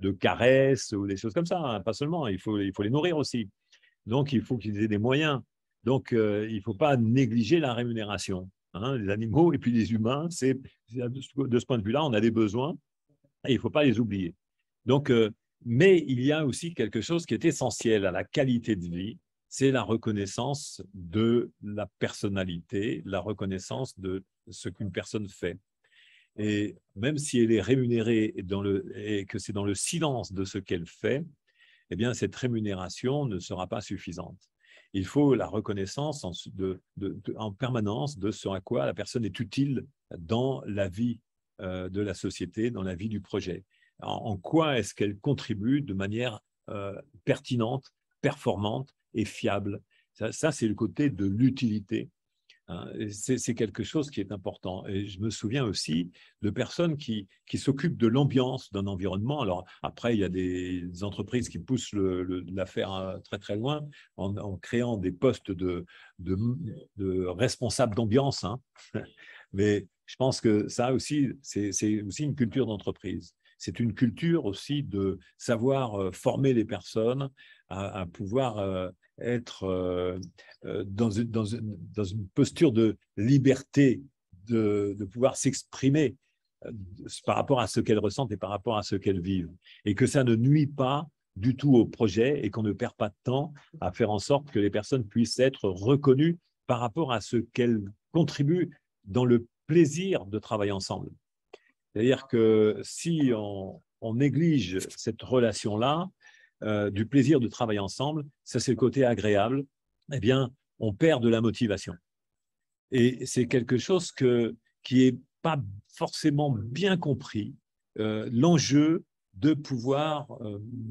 de caresses ou des choses comme ça, hein. Pas seulement, il faut les nourrir aussi. Donc, il faut qu'ils aient des moyens. Donc, il ne faut pas négliger la rémunération, hein. Les animaux et puis les humains, de ce point de vue-là, on a des besoins et il ne faut pas les oublier. Donc, mais il y a aussi quelque chose qui est essentiel à la qualité de vie, c'est la reconnaissance de la personnalité, la reconnaissance de ce qu'une personne fait. Et même si elle est rémunérée et que c'est dans le silence de ce qu'elle fait, eh bien, cette rémunération ne sera pas suffisante. Il faut la reconnaissance en permanence de ce à quoi la personne est utile dans la vie de la société, dans la vie du projet. En quoi est-ce qu'elle contribue de manière pertinente, performante et fiable. Ça c'est le côté de l'utilité. C'est quelque chose qui est important. Et je me souviens aussi de personnes qui s'occupent de l'ambiance d'un environnement. Alors après, il y a des entreprises qui poussent l'affaire très très loin en créant des postes de responsables d'ambiance, hein. Mais je pense que ça aussi, c'est aussi une culture d'entreprise. C'est une culture aussi de savoir former les personnes à pouvoir être dans une posture de liberté, de pouvoir s'exprimer par rapport à ce qu'elles ressentent et par rapport à ce qu'elles vivent. Et que ça ne nuit pas du tout au projet et qu'on ne perd pas de temps à faire en sorte que les personnes puissent être reconnues par rapport à ce qu'elles contribuent dans le plaisir de travailler ensemble. C'est-à-dire que si on néglige cette relation-là, du plaisir de travailler ensemble, ça c'est le côté agréable, eh bien, on perd de la motivation. Et c'est quelque chose qui n'est pas forcément bien compris, l'enjeu de pouvoir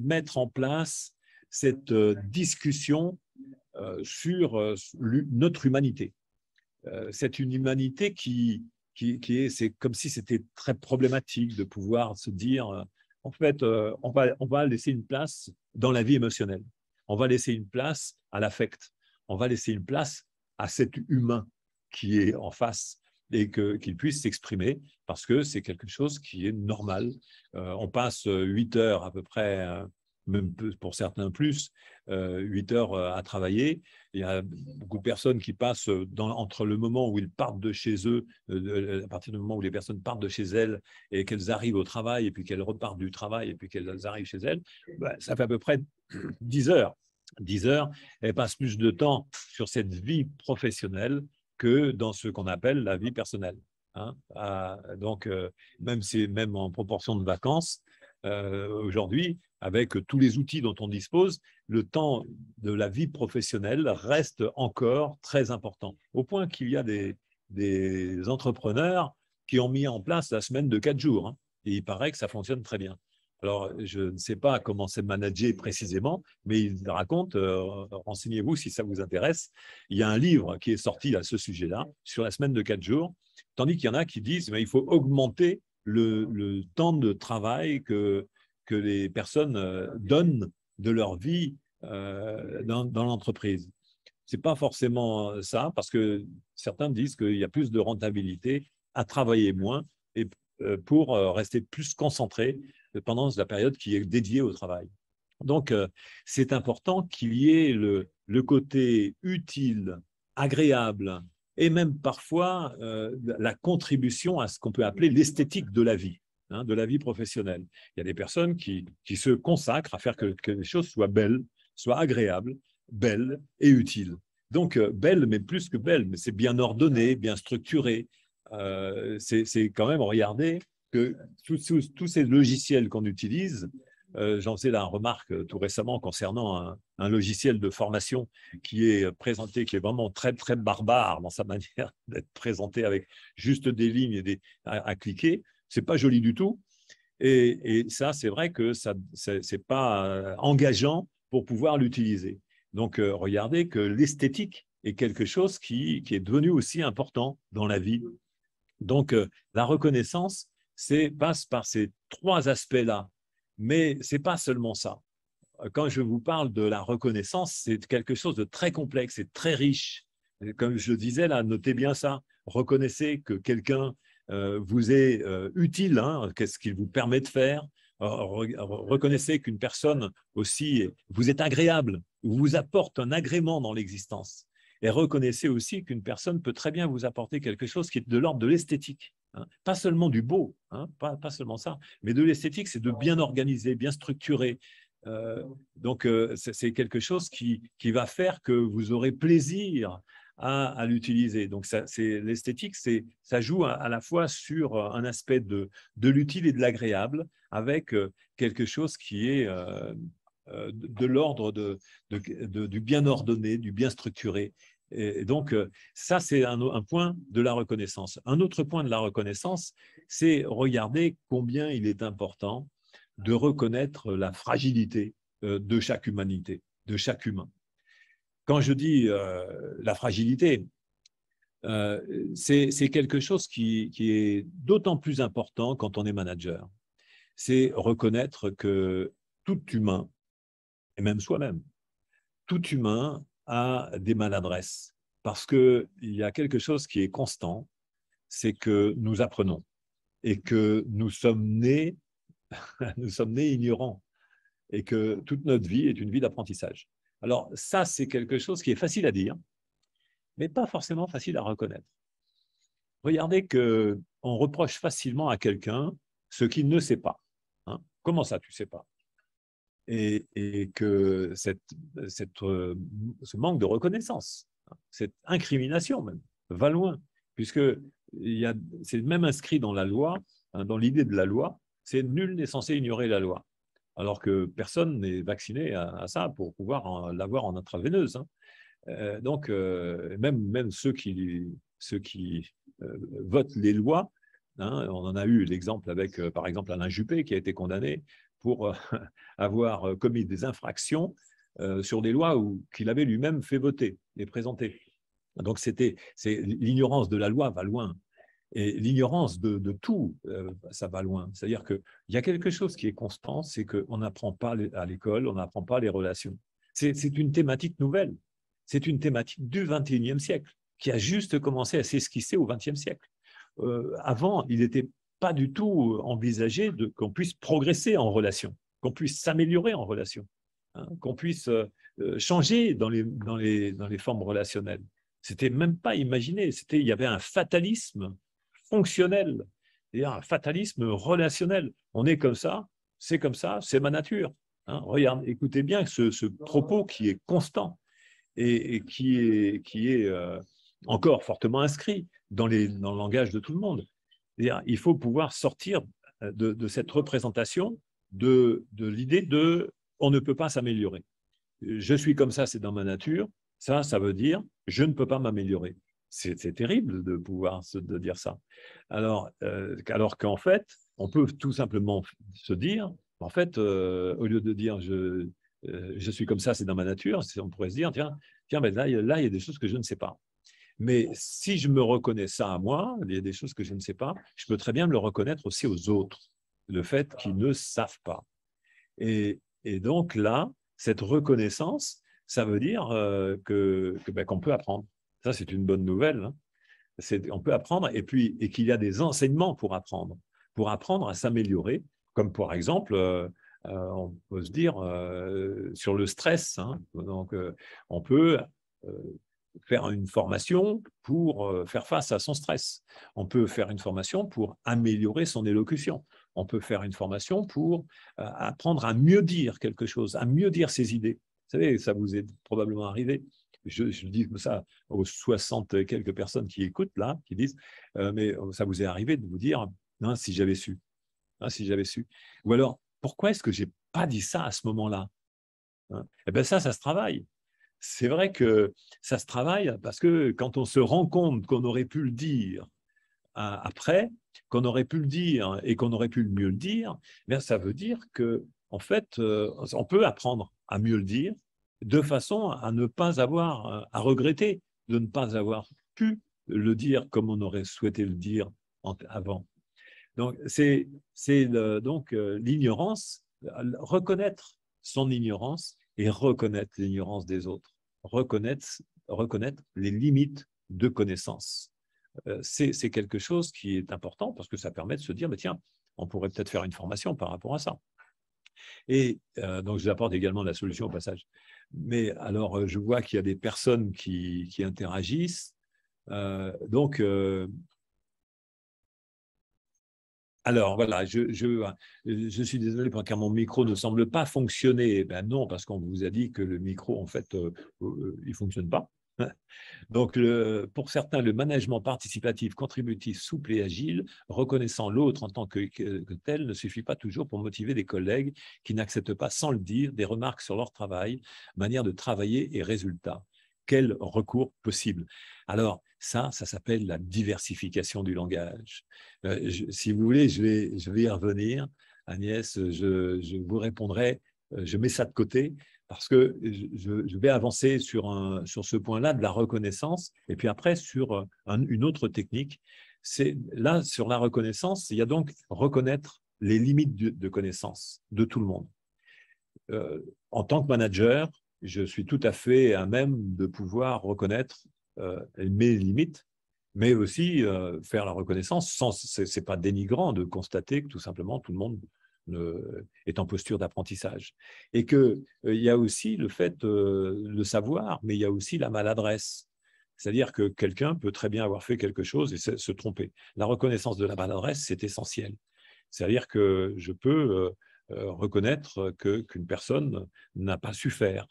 mettre en place cette discussion sur notre humanité. C'est une humanité c'est comme si c'était très problématique de pouvoir se dire, en fait, on va laisser une place dans la vie émotionnelle. On va laisser une place à l'affect. On va laisser une place à cet humain qui est en face et qu'il puisse s'exprimer parce que c'est quelque chose qui est normal. On passe 8 heures à peu près, même pour certains plus, 8 heures à travailler. Il y a beaucoup de personnes qui passent entre le moment où ils partent de chez eux, à partir du moment où les personnes partent de chez elles et qu'elles arrivent au travail et puis qu'elles repartent du travail et puis qu'elles arrivent chez elles, ça fait à peu près 10 heures. 10 heures, elles passent plus de temps sur cette vie professionnelle que dans ce qu'on appelle la vie personnelle, hein. Donc, même en proportion de vacances, aujourd'hui, avec tous les outils dont on dispose, le temps de la vie professionnelle reste encore très important. Au point qu'il y a des entrepreneurs qui ont mis en place la semaine de 4 jours, hein, et il paraît que ça fonctionne très bien. Alors, je ne sais pas comment c'est managé précisément, mais il raconte, renseignez-vous si ça vous intéresse, il y a un livre qui est sorti à ce sujet-là, sur la semaine de 4 jours, tandis qu'il y en a qui disent qu'il faut augmenter le temps de travail que les personnes donnent de leur vie dans l'entreprise. Ce n'est pas forcément ça, parce que certains disent qu'il y a plus de rentabilité à travailler moins et pour rester plus concentré pendant la période qui est dédiée au travail. Donc, c'est important qu'il y ait le côté utile, agréable, et même parfois la contribution à ce qu'on peut appeler l'esthétique de la vie, hein, de la vie professionnelle. Il y a des personnes qui se consacrent à faire que les choses soient belles, soient agréables, belles et utiles. Donc, belles, mais plus que belles, mais c'est bien ordonné, bien structuré. C'est quand même, regardez, que tous ces logiciels qu'on utilise, j'en faisais la remarque tout récemment concernant un logiciel de formation qui est présenté, qui est vraiment très, très barbare dans sa manière d'être présenté avec juste des lignes à cliquer. Ce n'est pas joli du tout. Et ça, c'est vrai que ce n'est pas engageant pour pouvoir l'utiliser. Donc, regardez que l'esthétique est quelque chose qui est devenu aussi important dans la vie. Donc, la reconnaissance passe par ces 3 aspects-là. Mais ce n'est pas seulement ça. Quand je vous parle de la reconnaissance, c'est quelque chose de très complexe et très riche. Et comme je le disais là, notez bien ça. Reconnaissez que quelqu'un vous est utile, hein, qu'est-ce qu'il vous permet de faire. Reconnaissez qu'une personne aussi vous est agréable, vous apporte un agrément dans l'existence. Et reconnaissez aussi qu'une personne peut très bien vous apporter quelque chose qui est de l'ordre de l'esthétique. Hein. Pas seulement du beau, hein, pas seulement ça, mais de l'esthétique, c'est de bien organiser, bien structurer. Donc, c'est quelque chose qui va faire que vous aurez plaisir à l'utiliser. Donc, l'esthétique, ça joue à la fois sur un aspect de l'utile et de l'agréable, avec quelque chose qui est de l'ordre du bien ordonné, du bien structuré. Et donc, ça, c'est un point de la reconnaissance. Un autre point de la reconnaissance, c'est regarder combien il est important de reconnaître la fragilité de chaque humanité, de chaque humain. Quand je dis la fragilité, c'est quelque chose qui est d'autant plus important quand on est manager. C'est reconnaître que tout humain, et même soi-même, tout humain a des maladresses. Parce qu'il y a quelque chose qui est constant, c'est que nous apprenons et que nous sommes nés ignorants et que toute notre vie est une vie d'apprentissage. Alors ça, c'est quelque chose qui est facile à dire, mais pas forcément facile à reconnaître. Regardez qu'on reproche facilement à quelqu'un ce qu'il ne sait pas. Hein. Comment ça, tu ne sais pas? Et que ce manque de reconnaissance, cette incrimination même, va loin, puisque c'est même inscrit dans la loi, hein, dans l'idée de la loi, c'est nul n'est censé ignorer la loi, alors que personne n'est vacciné à ça pour pouvoir l'avoir en intraveineuse. Hein. Donc, même ceux qui votent les lois, hein, on en a eu l'exemple avec, par exemple, Alain Juppé, qui a été condamné pour avoir commis des infractions sur des lois qu'il avait lui-même fait voter et présenter. Donc, l'ignorance de la loi va loin. Et l'ignorance de tout, ça va loin. C'est-à-dire qu'il y a quelque chose qui est constant, c'est qu'on n'apprend pas à l'école, on n'apprend pas les relations. C'est une thématique nouvelle. C'est une thématique du XXIe siècle, qui a juste commencé à s'esquisser au XXe siècle. Avant, il n'était pas du tout envisagé qu'on puisse progresser en relation, qu'on puisse s'améliorer en relation, hein, qu'on puisse changer dans les formes relationnelles. C'était même pas imaginé. Il y avait un fatalisme fonctionnel, c'est-à-dire un fatalisme relationnel. On est comme ça, c'est ma nature. Hein. Regarde, écoutez bien ce propos qui est constant et qui est encore fortement inscrit dans le langage de tout le monde. C'est-à-dire, il faut pouvoir sortir de cette représentation de l'idée de on ne peut pas s'améliorer. Je suis comme ça, c'est dans ma nature. Ça veut dire je ne peux pas m'améliorer. C'est terrible de pouvoir de dire ça. Alors qu'en fait, on peut tout simplement se dire, en fait, au lieu de dire je suis comme ça, c'est dans ma nature, on pourrait se dire, tiens ben là, il y a des choses que je ne sais pas. Mais si je me reconnais ça à moi, il y a des choses que je ne sais pas, je peux très bien me le reconnaître aussi aux autres, le fait qu'ils ne savent pas. Et donc là, cette reconnaissance, ça veut dire qu'on peut apprendre. Ça, c'est une bonne nouvelle. Hein. On peut apprendre et qu'il y a des enseignements pour apprendre à s'améliorer, comme par exemple, on peut se dire sur le stress. Hein. Donc, on peut faire une formation pour faire face à son stress. On peut faire une formation pour améliorer son élocution. On peut faire une formation pour apprendre à mieux dire quelque chose, à mieux dire ses idées. Vous savez, ça vous est probablement arrivé. Je dis ça aux 60 et quelques personnes qui écoutent là, qui disent mais ça vous est arrivé de vous dire non, si j'avais su. Hein, si j'avais su. Ou alors, pourquoi est-ce que je n'ai pas dit ça à ce moment-là? Hein. Eh bien, ça se travaille. C'est vrai que ça se travaille parce que quand on se rend compte qu'on aurait pu le dire après, qu'on aurait pu le dire et qu'on aurait pu mieux le dire, bien ça veut dire que en fait, on peut apprendre à mieux le dire de façon à ne pas avoir à regretter de ne pas avoir pu le dire comme on aurait souhaité le dire avant. Donc, c'est l'ignorance, reconnaître son ignorance et reconnaître l'ignorance des autres. Reconnaître reconnaître les limites de connaissance. C'est quelque chose qui est important parce que ça permet de se dire, tiens, on pourrait peut-être faire une formation par rapport à ça. Et donc, je vous apporte également la solution au passage. Mais alors, je vois qu'il y a des personnes qui interagissent. Alors, voilà, je suis désolé car mon micro ne semble pas fonctionner. Ben non, parce qu'on vous a dit que le micro, en fait, il ne fonctionne pas. Donc, pour certains, le management participatif, contributif, souple et agile, reconnaissant l'autre en tant que tel, ne suffit pas toujours pour motiver des collègues qui n'acceptent pas, sans le dire, des remarques sur leur travail, manière de travailler et résultats. Quel recours possible? Alors, ça s'appelle la diversification du langage. Si vous voulez, je vais y revenir. Agnès, je vous répondrai, je mets ça de côté, parce que je vais avancer sur ce point-là de la reconnaissance, et puis après sur une autre technique. C'est là, sur la reconnaissance, il y a donc reconnaître les limites de connaissance de tout le monde. En tant que manager, je suis tout à fait à même de pouvoir reconnaître mes limites, mais aussi faire la reconnaissance. Ce n'est pas dénigrant de constater que tout simplement tout le monde est en posture d'apprentissage. Et qu'il y a aussi le fait de savoir, mais il y a aussi la maladresse. C'est-à-dire que quelqu'un peut très bien avoir fait quelque chose et se tromper. La reconnaissance de la maladresse, c'est essentiel. C'est-à-dire que je peux reconnaître qu'une personne n'a pas su faire.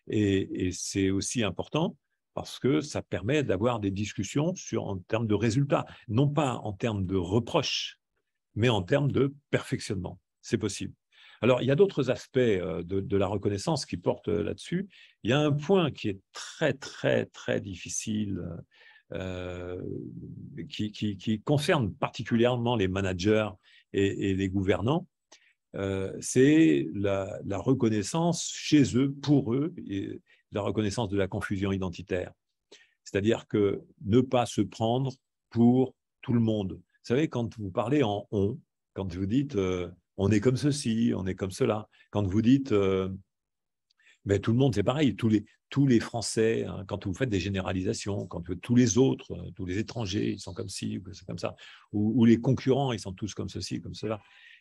Et c'est aussi important parce que ça permet d'avoir des discussions en termes de résultats, non pas en termes de reproches, mais en termes de perfectionnement. C'est possible. Alors, il y a d'autres aspects de la reconnaissance qui portent là-dessus. Il y a un point qui est très, très, très difficile, qui concerne particulièrement les managers et les gouvernants. C'est la reconnaissance chez eux, pour eux, et la reconnaissance de la confusion identitaire. C'est-à-dire que ne pas se prendre pour tout le monde. Vous savez, quand vous parlez en « on », quand vous dites on est comme ceci, on est comme cela », quand vous dites mais tout le monde, c'est pareil, tous les Français, hein, quand vous faites des généralisations, quand tous les autres, tous les étrangers, ils sont comme ci, comme ça, ou les concurrents, ils sont tous comme ceci, comme cela,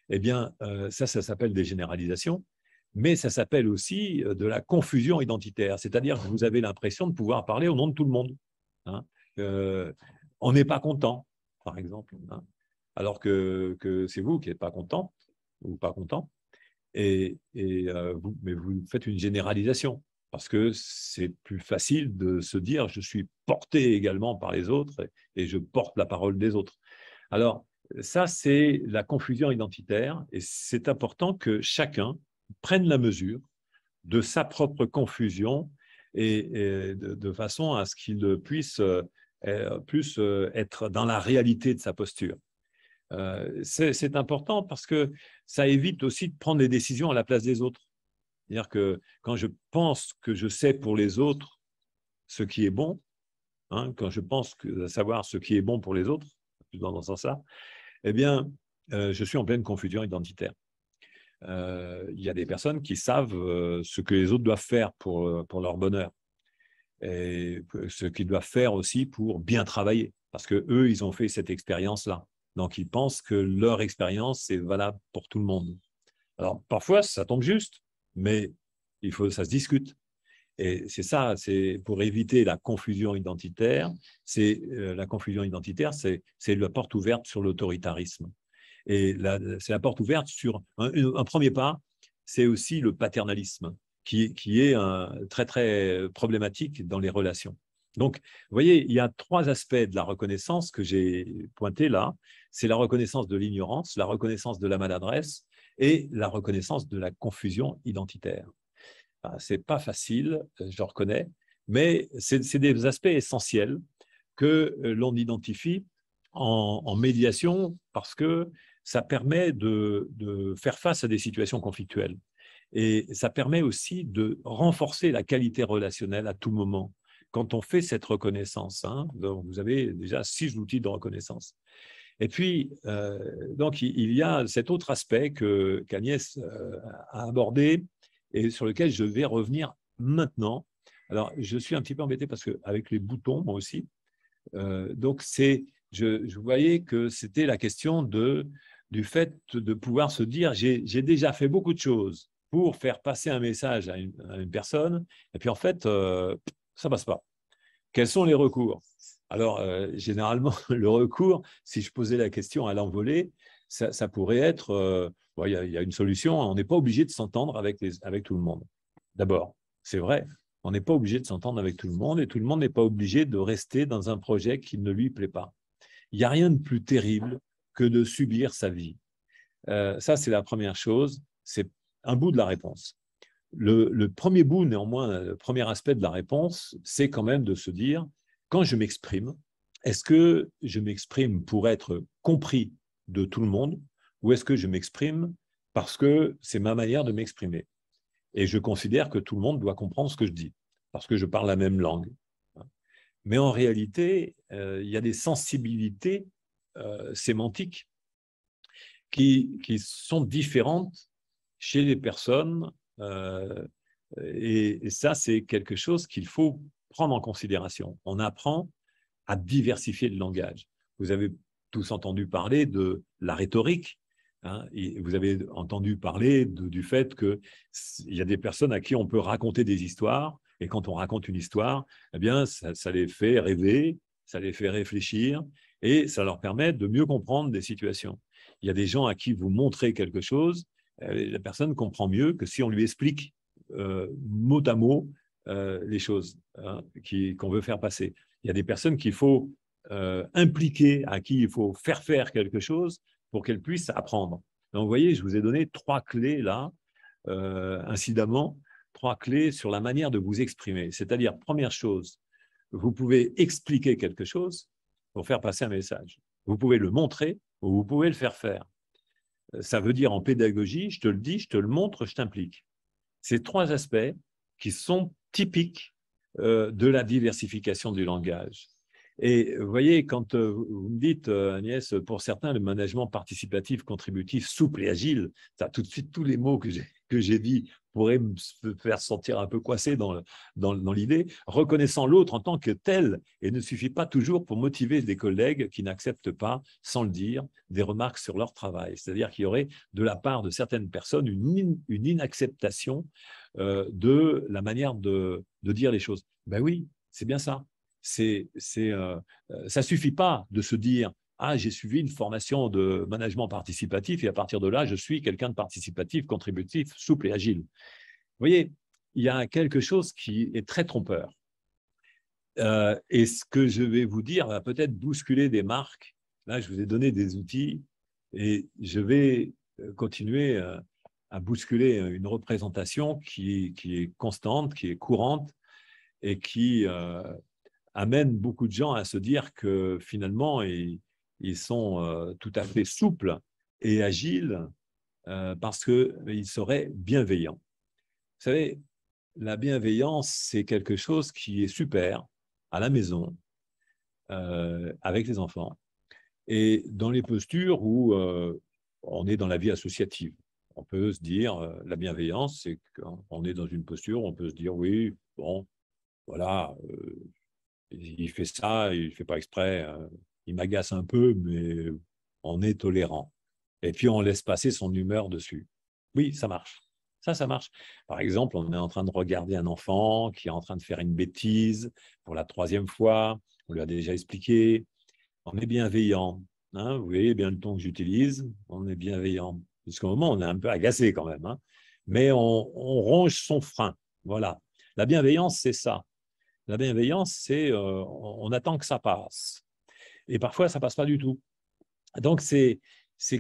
eh bien, ça s'appelle des généralisations, mais ça s'appelle aussi de la confusion identitaire, c'est-à-dire que vous avez l'impression de pouvoir parler au nom de tout le monde. Hein. On n'est pas content, par exemple, hein, alors que c'est vous qui n'êtes pas content ou pas content, mais vous faites une généralisation, parce que c'est plus facile de se dire « je suis porté également par les autres et je porte la parole des autres ». Alors, ça, c'est la confusion identitaire, et c'est important que chacun prenne la mesure de sa propre confusion et de façon à ce qu'il puisse plus être dans la réalité de sa posture. C'est important parce que ça évite aussi de prendre des décisions à la place des autres. C'est-à-dire que quand je pense que je sais pour les autres ce qui est bon, hein, quand je pense savoir ce qui est bon pour les autres, dans ce sens-là, eh bien, je suis en pleine confusion identitaire. Il y a des personnes qui savent ce que les autres doivent faire pour leur bonheur, et ce qu'ils doivent faire aussi pour bien travailler, parce qu'eux, ils ont fait cette expérience-là. Donc, ils pensent que leur expérience est valable pour tout le monde. Alors, parfois, ça tombe juste, mais ça se discute. Et c'est ça, c'est pour éviter la confusion identitaire. La confusion identitaire, c'est la porte ouverte sur l'autoritarisme. Et c'est la porte ouverte sur un premier pas, c'est aussi le paternalisme, qui est très, très problématique dans les relations. Donc, vous voyez, il y a 3 aspects de la reconnaissance que j'ai pointés là. C'est la reconnaissance de l'ignorance, la reconnaissance de la maladresse et la reconnaissance de la confusion identitaire. Ce n'est pas facile, je reconnais, mais c'est des aspects essentiels que l'on identifie en médiation, parce que ça permet de faire face à des situations conflictuelles. Et ça permet aussi de renforcer la qualité relationnelle à tout moment, quand on fait cette reconnaissance. Hein. Donc, vous avez déjà 6 outils de reconnaissance. Et puis, donc, il y a cet autre aspect qu'Agnès a abordé et sur lequel je vais revenir maintenant. Alors, je suis un petit peu embêté parce qu'avec les boutons, moi aussi, donc je voyais que c'était la question du fait de pouvoir se dire, j'ai déjà fait beaucoup de choses pour faire passer un message à une personne, et puis en fait, ça ne passe pas. Quels sont les recours? Alors, généralement, le recours, si je posais la question à l'envolée, ça pourrait être, bon, il y a une solution, on n'est pas obligé de s'entendre avec tout le monde. D'abord, c'est vrai, on n'est pas obligé de s'entendre avec tout le monde et tout le monde n'est pas obligé de rester dans un projet qui ne lui plaît pas. Il n'y a rien de plus terrible que de subir sa vie. Ça, c'est la première chose, c'est un bout de la réponse. Le premier bout, néanmoins, le premier aspect de la réponse, c'est quand même de se dire, quand je m'exprime, est-ce que je m'exprime pour être compris de tout le monde ou est-ce que je m'exprime parce que c'est ma manière de m'exprimer? Et je considère que tout le monde doit comprendre ce que je dis parce que je parle la même langue. Mais en réalité, il y a des sensibilités sémantiques qui sont différentes chez les personnes. Et ça, c'est quelque chose qu'il faut prendre en considération. On apprend à diversifier le langage. Vous avez tous entendu parler de la rhétorique, hein, et vous avez entendu parler du fait qu'il y a des personnes à qui on peut raconter des histoires, et quand on raconte une histoire, eh bien, ça les fait rêver, ça les fait réfléchir, et ça leur permet de mieux comprendre des situations. Il y a des gens à qui vous montrez quelque chose, la personne comprend mieux que si on lui explique mot à mot les choses qu'on veut faire passer. Il y a des personnes qu'il faut impliquer, à qui il faut faire quelque chose pour qu'elles puissent apprendre. Donc, vous voyez, je vous ai donné 3 clés là, incidemment, 3 clés sur la manière de vous exprimer. C'est-à-dire, première chose, vous pouvez expliquer quelque chose pour faire passer un message. Vous pouvez le montrer ou vous pouvez le faire faire. Ça veut dire en pédagogie, je te le dis, je te le montre, je t'implique. Ces 3 aspects qui sont typiques de la diversification du langage. Et vous voyez, quand vous me dites, Agnès, pour certains, le management participatif, contributif, souple et agile, ça, tout de suite, tous les mots que j'ai dit pourraient me faire sentir un peu coincé dans l'idée, reconnaissant l'autre en tant que tel, et ne suffit pas toujours pour motiver des collègues qui n'acceptent pas, sans le dire, des remarques sur leur travail. C'est-à-dire qu'il y aurait, de la part de certaines personnes, une inacceptation de la manière de dire les choses. Ben oui, c'est bien ça. Ça ne suffit pas de se dire « Ah, j'ai suivi une formation de management participatif et à partir de là, je suis quelqu'un de participatif, contributif, souple et agile. » Vous voyez, il y a quelque chose qui est très trompeur. Et ce que je vais vous dire va peut-être bousculer des marques. Là, je vous ai donné des outils et je vais continuer à bousculer une représentation qui est constante, qui est courante et qui amène beaucoup de gens à se dire que finalement, ils sont tout à fait souples et agiles parce qu'ils seraient bienveillants. Vous savez, la bienveillance, c'est quelque chose qui est super à la maison, avec les enfants, et dans les postures où on est dans la vie associative. On peut se dire, la bienveillance, c'est qu'on est dans une posture où on peut se dire, oui, bon, voilà, il fait ça, il ne fait pas exprès, il m'agace un peu, mais on est tolérant. Et puis, on laisse passer son humeur dessus. Oui, ça marche. Ça marche. Par exemple, on est en train de regarder un enfant qui est en train de faire une bêtise pour la 3e fois. On lui a déjà expliqué. On est bienveillant. Hein, vous voyez bien le ton que j'utilise. On est bienveillant. Jusqu'au moment, on est un peu agacé quand même. Hein, mais on ronge son frein. Voilà. La bienveillance, c'est ça. La bienveillance, c'est on attend que ça passe. Et parfois, ça ne passe pas du tout. Donc, c'est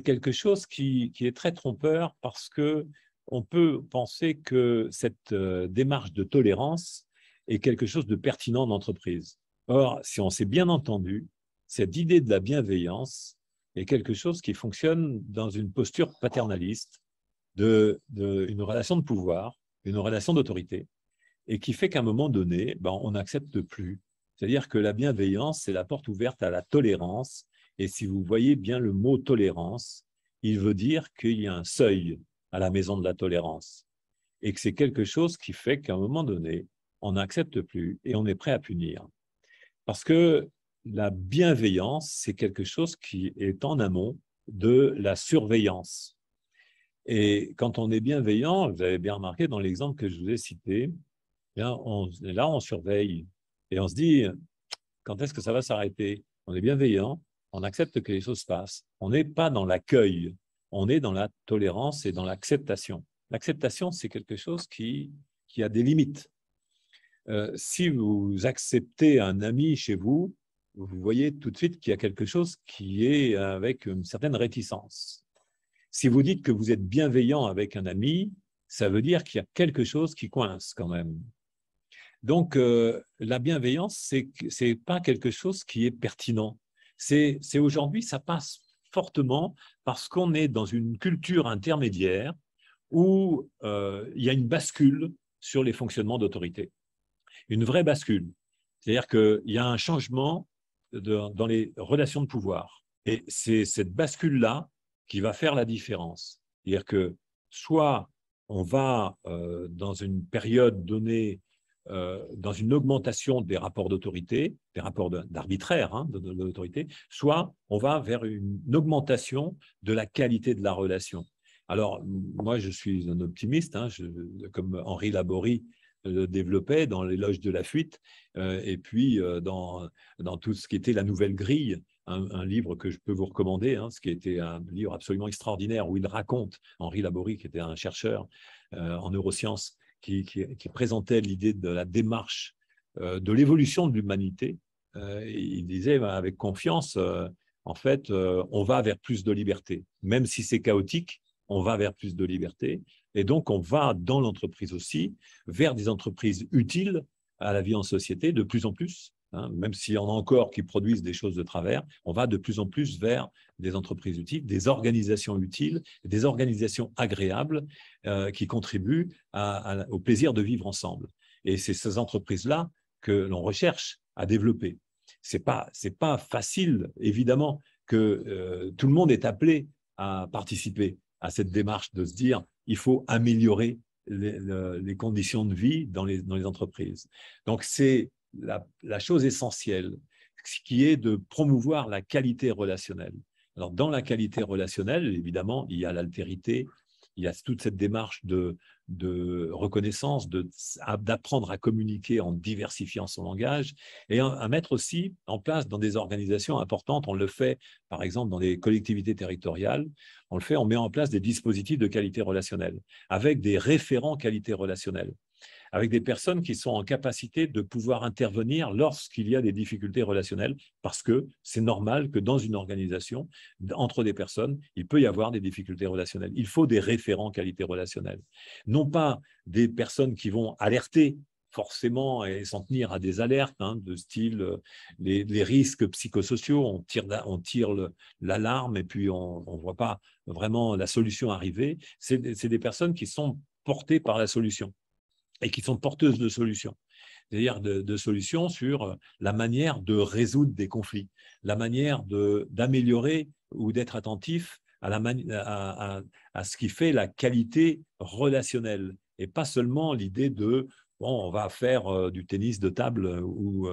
quelque chose qui est très trompeur parce qu'on peut penser que cette démarche de tolérance est quelque chose de pertinent en entreprise. Or, si on s'est bien entendu, cette idée de la bienveillance est quelque chose qui fonctionne dans une posture paternaliste, une relation de pouvoir, une relation d'autorité, et qui fait qu'à un moment donné, on n'accepte plus. C'est-à-dire que la bienveillance, c'est la porte ouverte à la tolérance. Et si vous voyez bien le mot tolérance, il veut dire qu'il y a un seuil à la maison de la tolérance. Et que c'est quelque chose qui fait qu'à un moment donné, on n'accepte plus et on est prêt à punir. Parce que la bienveillance, c'est quelque chose qui est en amont de la surveillance. Et quand on est bienveillant, vous avez bien remarqué dans l'exemple que je vous ai cité, là, on surveille et on se dit, quand est-ce que ça va s'arrêter? On est bienveillant, on accepte que les choses se passent. On n'est pas dans l'accueil, on est dans la tolérance et dans l'acceptation. L'acceptation, c'est quelque chose qui a des limites. Si vous acceptez un ami chez vous, vous voyez tout de suite qu'il y a quelque chose qui est avec une certaine réticence. Si vous dites que vous êtes bienveillant avec un ami, ça veut dire qu'il y a quelque chose qui coince quand même. Donc, la bienveillance, ce n'est pas quelque chose qui est pertinent. C'est aujourd'hui, ça passe fortement parce qu'on est dans une culture intermédiaire où il y a une bascule sur les fonctionnements d'autorité. Une vraie bascule. C'est-à-dire qu'il y a un changement dans les relations de pouvoir. Et c'est cette bascule-là qui va faire la différence. C'est-à-dire que soit on va, dans une période donnée, dans une augmentation des rapports d'autorité, des rapports d'arbitraire de l'autorité, soit on va vers une augmentation de la qualité de la relation. Alors, moi, je suis un optimiste, comme Henri Laborie le développait dans l'éloge de la fuite, et puis dans tout ce qui était la nouvelle grille, un livre que je peux vous recommander, ce qui était un livre absolument extraordinaire où il raconte, Henri Laborie, qui était un chercheur en neurosciences, qui présentait l'idée de la démarche de l'évolution de l'humanité. Il disait avec confiance, en fait, on va vers plus de liberté. Même si c'est chaotique, on va vers plus de liberté. Et donc, on va dans l'entreprise aussi vers des entreprises utiles à la vie en société de plus en plus. Même s'il y en a encore qui produisent des choses de travers, on va de plus en plus vers des entreprises utiles, des organisations utiles, des organisations agréables qui contribuent au plaisir de vivre ensemble. Et c'est ces entreprises-là que l'on recherche à développer. C'est pas facile, évidemment, que tout le monde est appelé à participer à cette démarche de se dire il faut améliorer les conditions de vie dans les entreprises. Donc, c'est la chose essentielle, qui est de promouvoir la qualité relationnelle. Alors, dans la qualité relationnelle, évidemment, il y a l'altérité, il y a toute cette démarche de reconnaissance, d'apprendre à communiquer en diversifiant son langage et à mettre aussi en place dans des organisations importantes. On le fait, par exemple, dans les collectivités territoriales, on met en place des dispositifs de qualité relationnelle avec des référents qualité relationnelle, avec des personnes qui sont en capacité de pouvoir intervenir lorsqu'il y a des difficultés relationnelles, parce que c'est normal que dans une organisation, entre des personnes, il peut y avoir des difficultés relationnelles. Il faut des référents qualité relationnelle. Non pas des personnes qui vont alerter forcément et s'en tenir à des alertes de style les risques psychosociaux, on tire l'alarme et puis on ne voit pas vraiment la solution arriver. C'est des personnes qui sont portées par la solution et qui sont porteuses de solutions, c'est-à-dire de solutions sur la manière de résoudre des conflits, la manière d'améliorer ou d'être attentif à ce qui fait la qualité relationnelle, et pas seulement l'idée de bon, on va faire du tennis de table ou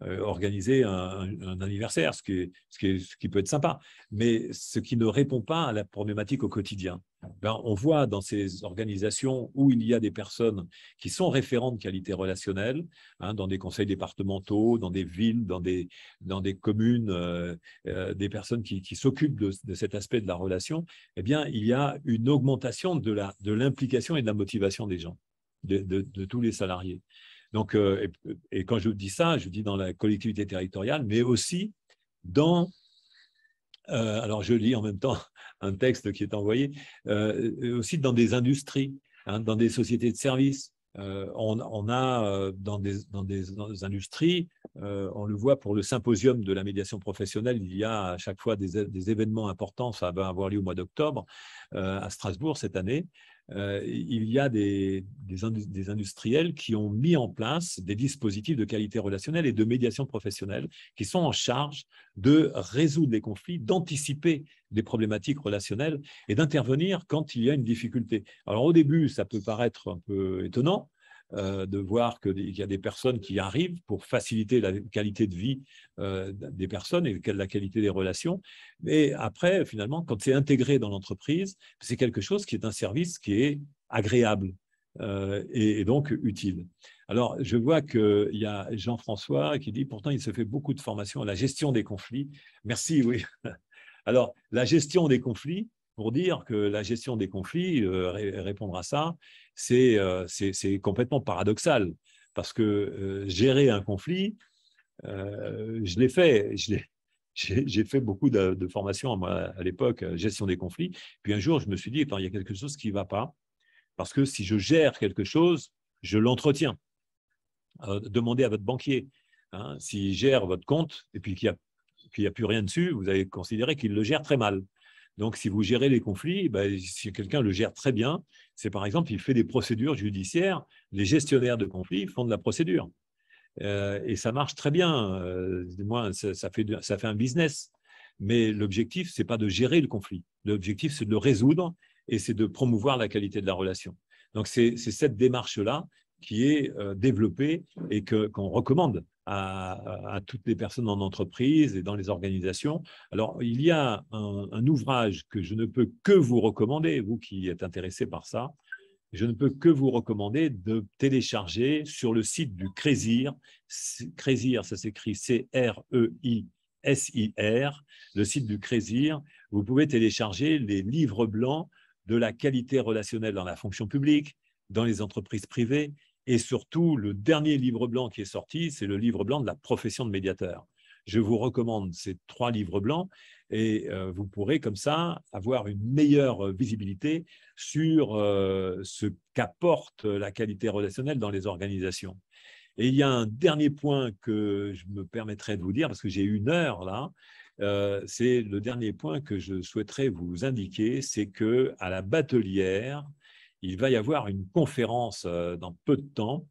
organiser un anniversaire, ce qui peut être sympa, mais ce qui ne répond pas à la problématique au quotidien. On voit dans ces organisations où il y a des personnes qui sont référentes de qualité relationnelle, dans des conseils départementaux, dans des villes, dans des communes, des personnes qui s'occupent de cet aspect de la relation, eh bien, il y a une augmentation de l'implication et de la motivation des gens, de tous les salariés. Donc, et quand je dis ça, je dis dans la collectivité territoriale, mais aussi dans… alors, je lis en même temps un texte qui est envoyé, aussi dans des industries, dans des sociétés de services. On a dans des industries, on le voit pour le symposium de la médiation professionnelle, il y a à chaque fois des événements importants, ça va avoir lieu au mois d'octobre à Strasbourg cette année. Il y a des industriels qui ont mis en place des dispositifs de qualité relationnelle et de médiation professionnelle qui sont en charge de résoudre les conflits, d'anticiper des problématiques relationnelles et d'intervenir quand il y a une difficulté. Alors au début, ça peut paraître un peu étonnant, de voir qu'il y a des personnes qui arrivent pour faciliter la qualité de vie des personnes et la qualité des relations. Mais après, finalement, quand c'est intégré dans l'entreprise, c'est quelque chose qui est un service qui est agréable et donc utile. Alors, je vois qu'il y a Jean-François qui dit « Pourtant, il se fait beaucoup de formations à la gestion des conflits. » Merci, oui. Alors, la gestion des conflits, pour dire que la gestion des conflits, répondre à ça, c'est complètement paradoxal. Parce que gérer un conflit, je l'ai fait. J'ai fait beaucoup de formations à l'époque, gestion des conflits. Puis un jour, je me suis dit, attends, il y a quelque chose qui ne va pas. Parce que si je gère quelque chose, je l'entretiens. Demandez à votre banquier. Hein, s'il gère votre compte et puis qu'il n'y a plus rien dessus, vous allez considérer qu'il le gère très mal. Donc, si vous gérez les conflits, ben, si quelqu'un le gère très bien, c'est par exemple, il fait des procédures judiciaires, les gestionnaires de conflits font de la procédure. Et ça marche très bien. Moi, ça fait un business. Mais l'objectif, ce n'est pas de gérer le conflit. L'objectif, c'est de le résoudre et c'est de promouvoir la qualité de la relation. Donc, c'est cette démarche-là qui est développée et qu'on recommande à toutes les personnes en entreprise et dans les organisations. Alors, il y a un ouvrage que je ne peux que vous recommander, vous qui êtes intéressés par ça, je ne peux que vous recommander de télécharger sur le site du CRESIR. CRESIR, ça s'écrit C-R-E-I-S-I-R, le site du CRESIR. Vous pouvez télécharger les livres blancs de la qualité relationnelle dans la fonction publique, dans les entreprises privées, et surtout, le dernier livre blanc qui est sorti, c'est le livre blanc de la profession de médiateur. Je vous recommande ces 3 livres blancs et vous pourrez comme ça avoir une meilleure visibilité sur ce qu'apporte la qualité relationnelle dans les organisations. Et il y a un dernier point que je me permettrai de vous dire, parce que j'ai 1 heure là, c'est le dernier point que je souhaiterais vous indiquer, c'est qu'à la Batelière, il va y avoir une conférence dans peu de temps.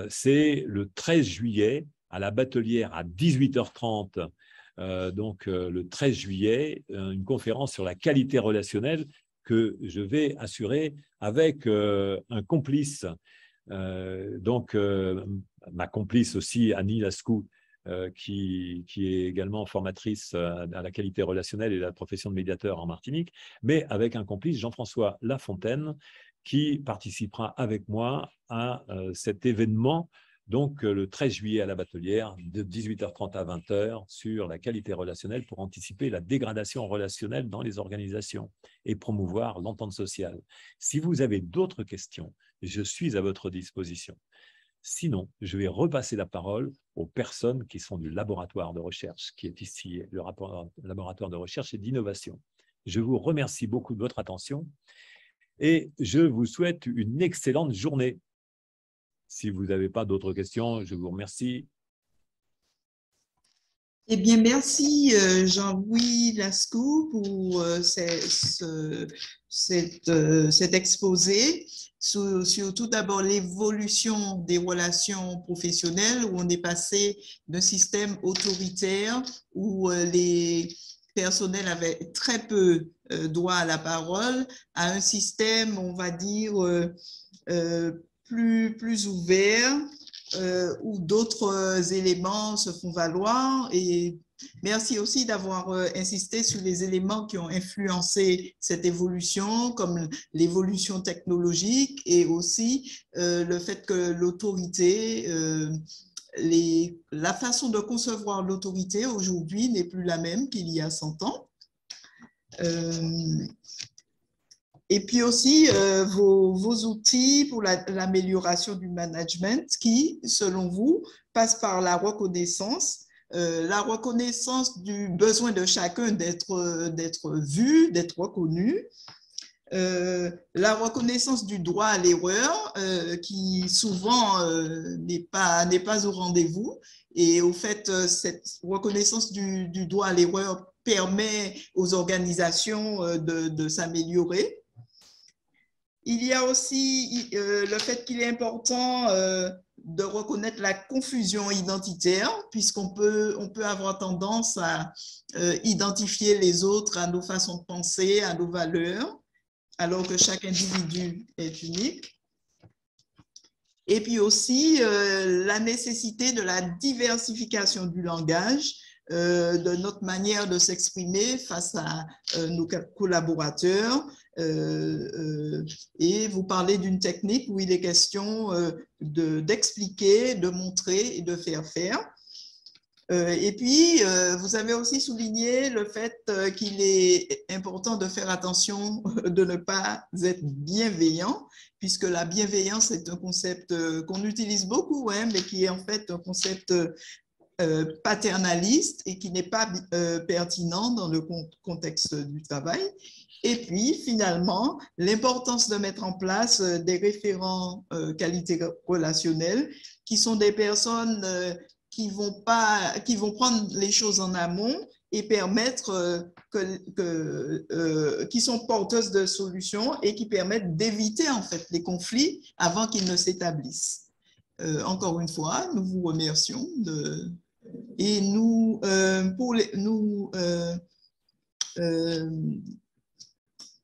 C'est le 13 juillet à la Batelière à 18h30. Donc, le 13 juillet, une conférence sur la qualité relationnelle que je vais assurer avec un complice. Ma complice aussi, Annie Lascou, qui est également formatrice à la qualité relationnelle et à la profession de médiateur en Martinique, mais avec un complice, Jean-François Lafontaine, qui participera avec moi à cet événement, donc le 13 juillet à la Batelière, de 18h30 à 20h, sur la qualité relationnelle pour anticiper la dégradation relationnelle dans les organisations et promouvoir l'entente sociale. Si vous avez d'autres questions, je suis à votre disposition. Sinon, je vais repasser la parole aux personnes qui sont du laboratoire de recherche, qui est ici, le laboratoire de recherche et d'innovation. Je vous remercie beaucoup de votre attention et je vous souhaite une excellente journée. Si vous n'avez pas d'autres questions, je vous remercie. Eh bien, merci Jean-Louis Lascou pour cet exposé sur tout d'abord l'évolution des relations professionnelles où on est passé d'un système autoritaire où les personnels avaient très peu droit à la parole à un système, on va dire, plus ouvert, où d'autres éléments se font valoir. Et merci aussi d'avoir insisté sur les éléments qui ont influencé cette évolution, comme l'évolution technologique et aussi le fait que l'autorité, la façon de concevoir l'autorité aujourd'hui n'est plus la même qu'il y a 100 ans. Et puis aussi vos outils pour l'amélioration du management qui, selon vous, passent par la reconnaissance du besoin de chacun d'être vu, d'être reconnu, la reconnaissance du droit à l'erreur qui souvent n'est pas au rendez-vous. Et au fait, cette reconnaissance du droit à l'erreur permet aux organisations de s'améliorer. Il y a aussi le fait qu'il est important de reconnaître la confusion identitaire, puisqu'on peut avoir tendance à identifier les autres à nos façons de penser, à nos valeurs, alors que chaque individu est unique. Et puis aussi la nécessité de la diversification du langage, de notre manière de s'exprimer face à nos collaborateurs. Et vous parlez d'une technique où il est question d'expliquer, de montrer et de faire faire. Et puis, vous avez aussi souligné le fait qu'il est important de faire attention de ne pas être bienveillant, puisque la bienveillance est un concept qu'on utilise beaucoup, hein, mais qui est en fait un concept paternaliste et qui n'est pas pertinent dans le contexte du travail. Et puis, finalement, l'importance de mettre en place des référents qualité relationnelle qui sont des personnes qui vont prendre les choses en amont et permettre qui sont porteuses de solutions et qui permettent d'éviter en fait les conflits avant qu'ils ne s'établissent. Encore une fois, nous vous remercions et nous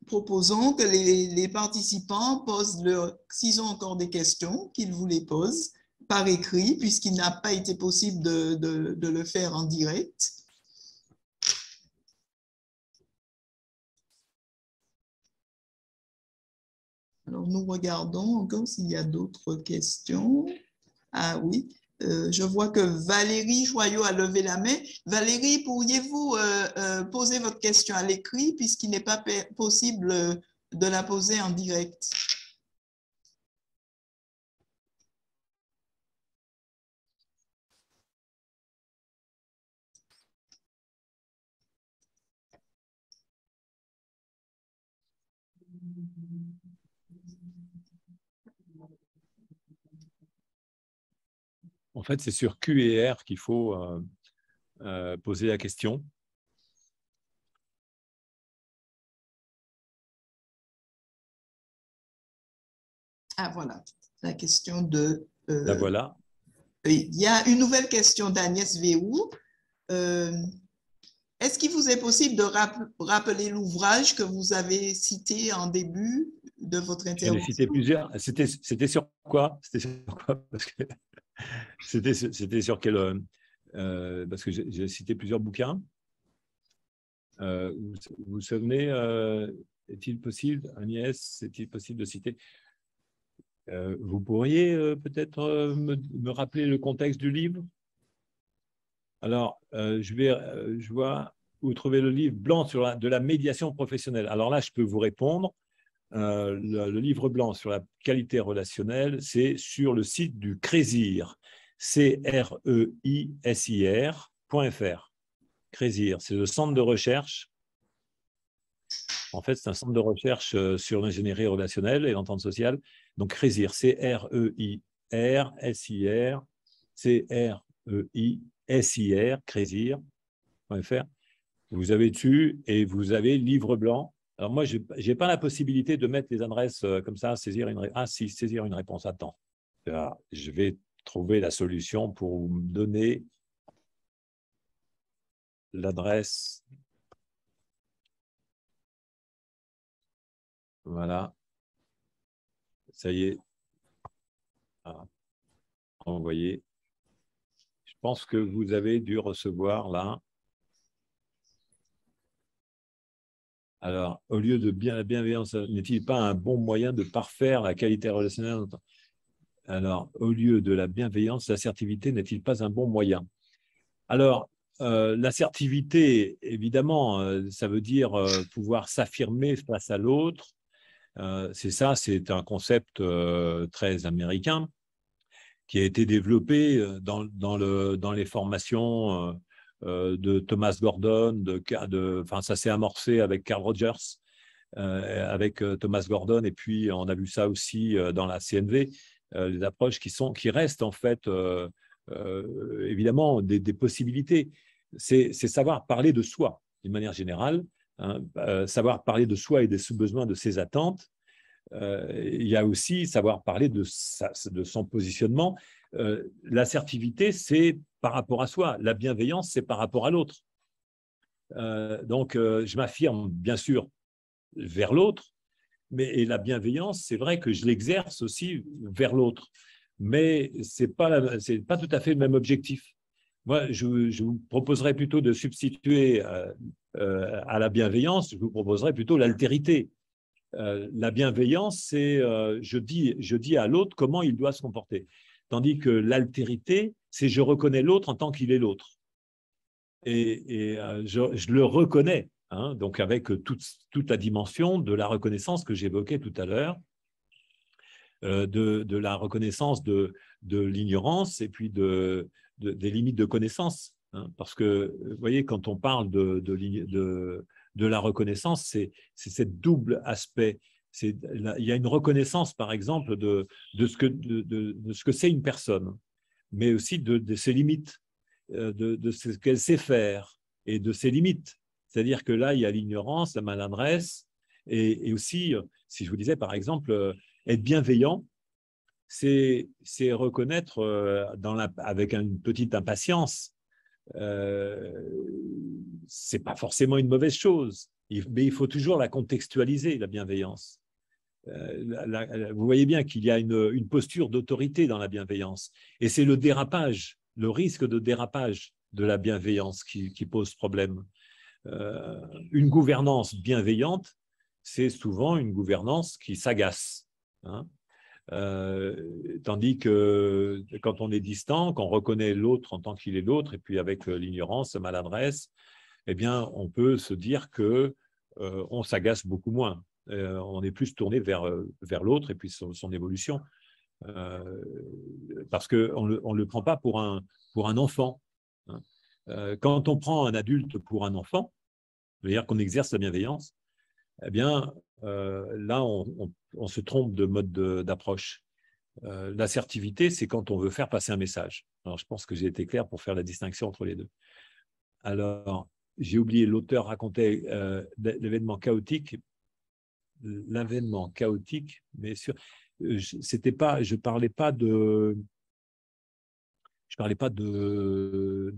proposons que les participants posent s'ils ont encore des questions, qu'ils vous les posent par écrit, puisqu'il n'a pas été possible de le faire en direct. Alors, nous regardons encore s'il y a d'autres questions. Ah oui, je vois que Valérie Joyot a levé la main. Valérie, pourriez-vous poser votre question à l'écrit, puisqu'il n'est pas possible de la poser en direct? En fait, c'est sur Q et R qu'il faut poser la question. Ah, voilà, la question de… La voilà. Il y a une nouvelle question d'Agnès Véhou. Est-ce qu'il vous est possible de rappeler l'ouvrage que vous avez cité en début de votre intervention? J'en ai cité plusieurs. C'était sur quoi? C'était sur quoi? Parce que c'était sur quel… parce que j'ai cité plusieurs bouquins. Vous vous souvenez, est-il possible, Agnès, est-il possible de citer? Vous pourriez peut-être me rappeler le contexte du livre? Alors, je vois où trouver le livre blanc de la médiation professionnelle. Alors là, je peux vous répondre. Le livre blanc sur la qualité relationnelle, c'est sur le site du CRESIR, CREISIR.fr. CRESIR, c'est le centre de recherche. En fait, c'est un centre de recherche sur l'ingénierie relationnelle et l'entente sociale. Donc, CRESIR, CREIRSIR, CREISIR, CRESIR.fr. Vous avez dessus et vous avez livre blanc. Alors, moi, je n'ai pas la possibilité de mettre les adresses comme ça, saisir une réponse. Ah, si, saisir une réponse. Attends. Là, je vais trouver la solution pour vous donner l'adresse. Voilà. Ça y est. Ah, envoyé. Je pense que vous avez dû recevoir là. Alors, au lieu de la bienveillance, n'est-il pas un bon moyen de parfaire la qualité relationnelle? Alors, au lieu de la bienveillance, l'assertivité n'est-il pas un bon moyen? Alors, l'assertivité, évidemment, ça veut dire pouvoir s'affirmer face à l'autre. C'est ça, c'est un concept très américain qui a été développé dans les formations de Thomas Gordon. Enfin, ça s'est amorcé avec Carl Rogers, avec Thomas Gordon, et puis on a vu ça aussi dans la CNV, les approches qui restent en fait évidemment des possibilités. C'est savoir parler de soi d'une manière générale, hein, savoir parler de soi et des besoins de ses attentes. Il y a aussi savoir parler de son positionnement. L'assertivité, c'est par rapport à soi. La bienveillance, c'est par rapport à l'autre. Donc, je m'affirme, bien sûr, vers l'autre, mais la bienveillance, c'est vrai que je l'exerce aussi vers l'autre. mais c'est pas tout à fait le même objectif. Moi, je vous proposerais plutôt de substituer à la bienveillance, je vous proposerais plutôt l'altérité. La bienveillance, c'est je dis à l'autre comment il doit se comporter. Tandis que l'altérité, c'est je reconnais l'autre en tant qu'il est l'autre. Et je le reconnais, hein, donc avec toute la dimension de la reconnaissance que j'évoquais tout à l'heure, de la reconnaissance de l'ignorance et puis des limites de connaissance. Hein, parce que, vous voyez, quand on parle de la reconnaissance, c'est cette double aspect. Il y a une reconnaissance, par exemple, de ce que c'est une personne, mais aussi de ses limites, de ce qu'elle sait faire et de ses limites. C'est-à-dire que là, il y a l'ignorance, la maladresse, et aussi, si je vous disais, par exemple, être bienveillant, c'est reconnaître avec une petite impatience. C'est pas forcément une mauvaise chose, mais il faut toujours la contextualiser, la bienveillance. Vous voyez bien qu'il y a une posture d'autorité dans la bienveillance, et c'est le dérapage, le risque de dérapage de la bienveillance qui pose problème. Une gouvernance bienveillante, c'est souvent une gouvernance qui s'agace. Hein. Tandis que quand on est distant, qu'on reconnaît l'autre en tant qu'il est l'autre, et puis avec l'ignorance, la maladresse, eh bien, on peut se dire que on s'agace beaucoup moins. On est plus tourné vers l'autre et puis son évolution, parce qu'on ne le prend pas pour un enfant. Hein. Quand on prend un adulte pour un enfant, c'est-à-dire qu'on exerce la bienveillance, eh bien, là, on se trompe de mode d'approche. L'assertivité, c'est quand on veut faire passer un message. Alors, je pense que j'ai été clair pour faire la distinction entre les deux. Alors, j'ai oublié, l'auteur racontait l'événement chaotique, mais je parlais pas de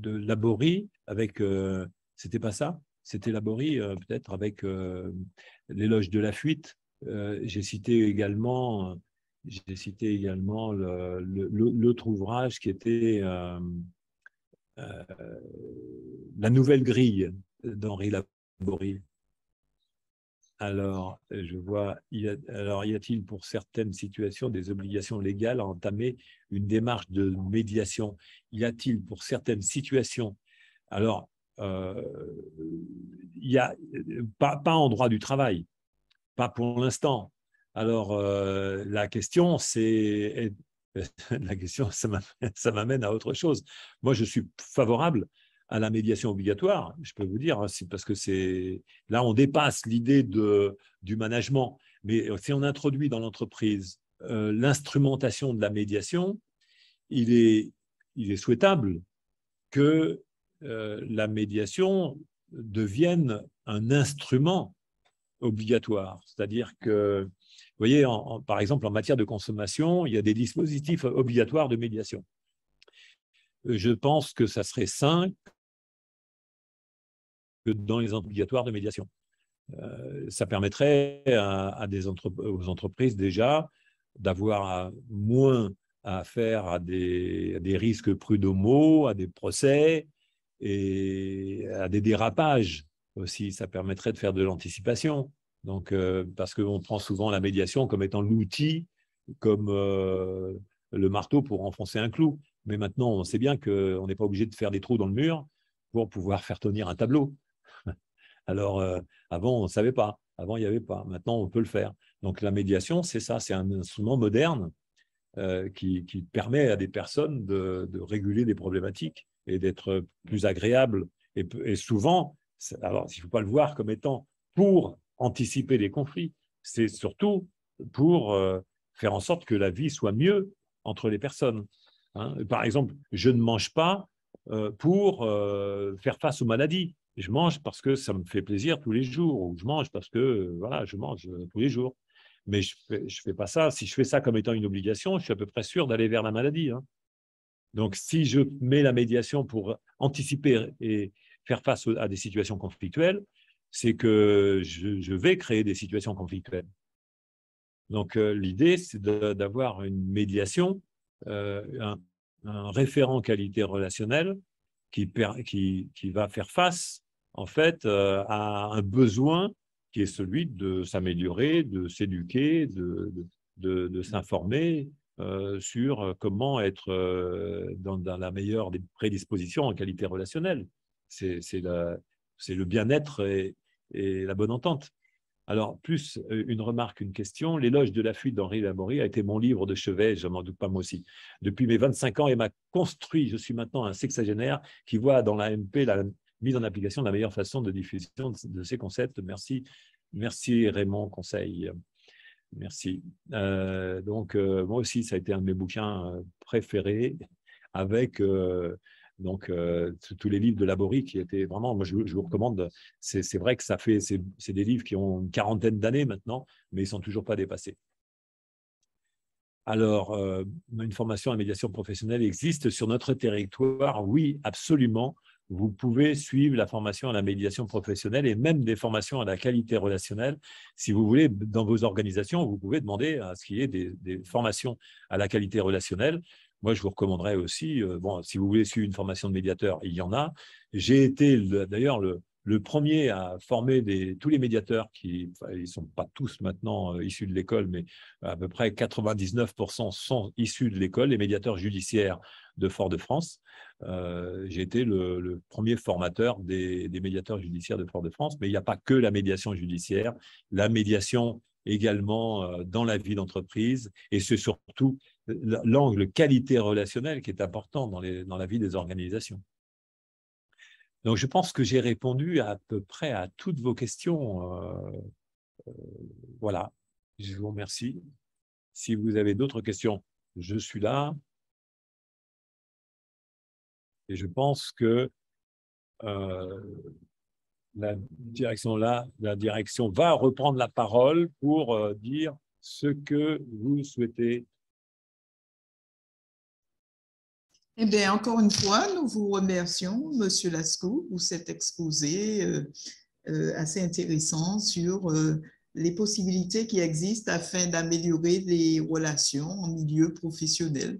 Laborie avec, c'était pas ça. C'était Laborie, peut-être, avec l'éloge de la fuite. J'ai cité également l'autre ouvrage qui était La nouvelle grille d'Henri Laborie. Alors, je vois, y a-t-il pour certaines situations des obligations légales à entamer une démarche de médiation? Y a-t-il pour certaines situations, alors, il y a pas en droit du travail, pas pour l'instant. Alors, la question, ça m'amène à autre chose. Moi, je suis favorable à la médiation obligatoire, je peux vous dire, c'est parce que là, on dépasse l'idée du management. Mais si on introduit dans l'entreprise l'instrumentation de la médiation, il est souhaitable que la médiation devienne un instrument obligatoire. C'est-à-dire que, vous voyez, par exemple, en matière de consommation, il y a des dispositifs obligatoires de médiation. Je pense que ça serait sain que dans les obligatoires de médiation. Ça permettrait aux entreprises déjà d'avoir moins à faire à des risques prud'homaux, à des procès et à des dérapages aussi. Ça permettrait de faire de l'anticipation. Donc, parce qu'on prend souvent la médiation comme étant l'outil, comme le marteau pour enfoncer un clou. Mais maintenant, on sait bien qu'on n'est pas obligé de faire des trous dans le mur pour pouvoir faire tenir un tableau. Alors, avant, on ne savait pas. Avant, il n'y avait pas. Maintenant, on peut le faire. Donc, la médiation, c'est ça. C'est un instrument moderne qui permet à des personnes de réguler des problématiques et d'être plus agréable. Et souvent, alors, il ne faut pas le voir comme étant pour anticiper les conflits. C'est surtout pour faire en sorte que la vie soit mieux entre les personnes. Hein. Par exemple, je ne mange pas pour faire face aux maladies. Je mange parce que ça me fait plaisir tous les jours, ou je mange parce que voilà, je mange tous les jours. Mais je fais pas ça. Si je fais ça comme étant une obligation, je suis à peu près sûr d'aller vers la maladie. Hein. Donc, si je mets la médiation pour anticiper et faire face à des situations conflictuelles, c'est que je vais créer des situations conflictuelles. Donc, l'idée, c'est d'avoir une médiation un référent qualité relationnelle qui va faire face en fait à un besoin qui est celui de s'améliorer, de s'éduquer, de s'informer sur comment être dans la meilleure des prédispositions en qualité relationnelle. C'est le bien-être et la bonne entente. Alors, plus une remarque, une question, L'éloge de la fuite d'Henri Laborie a été mon livre de chevet, je n'en doute pas moi aussi, depuis mes 25 ans et m'a construit. Je suis maintenant un sexagénaire qui voit dans l'AMP la mise en application de la meilleure façon de diffusion de ces concepts. Merci, merci Raymond Conseil. Merci. Moi aussi, ça a été un de mes bouquins préférés avec tous les livres de Laborie qui étaient vraiment, moi je vous recommande, c'est vrai que c'est des livres qui ont une quarantaine d'années maintenant, mais ils ne sont toujours pas dépassés. Alors, une formation en médiation professionnelle existe sur notre territoire? Oui, absolument. Vous pouvez suivre la formation à la médiation professionnelle et même des formations à la qualité relationnelle. Si vous voulez, dans vos organisations, vous pouvez demander à ce qu'il y ait des formations à la qualité relationnelle. Moi, je vous recommanderais aussi, si vous voulez suivre une formation de médiateur, il y en a. J'ai été d'ailleurs le premier à former tous les médiateurs ils ne sont pas tous maintenant issus de l'école, mais à peu près 99% sont issus de l'école, les médiateurs judiciaires de Fort-de-France. J'ai été le premier formateur des médiateurs judiciaires de Fort-de-France, mais il n'y a pas que la médiation judiciaire, la médiation également dans la vie d'entreprise, et c'est surtout l'angle qualité relationnelle qui est important dans la vie des organisations. Donc, je pense que j'ai répondu à peu près à toutes vos questions. Voilà, je vous remercie. Si vous avez d'autres questions, je suis là. Et je pense que la direction va reprendre la parole pour dire ce que vous souhaitez. Eh bien, encore une fois, nous vous remercions, Monsieur Lascaux, pour cet exposé assez intéressant sur les possibilités qui existent afin d'améliorer les relations en milieu professionnel.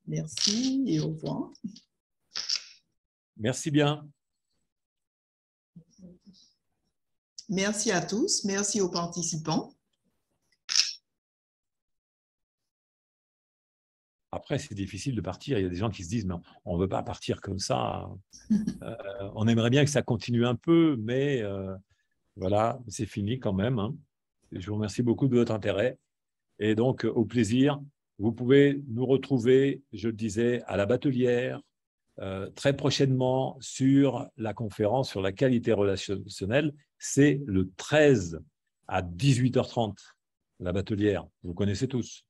Merci et au revoir. Merci bien. Merci à tous, merci aux participants. Après, c'est difficile de partir. Il y a des gens qui se disent, mais on ne veut pas partir comme ça. On aimerait bien que ça continue un peu, mais voilà, c'est fini quand même. Hein. Je vous remercie beaucoup de votre intérêt. Et donc, au plaisir, vous pouvez nous retrouver, je le disais, à la Batelière, très prochainement sur la conférence sur la qualité relationnelle. C'est le 13 à 18h30, la Batelière. Vous connaissez tous.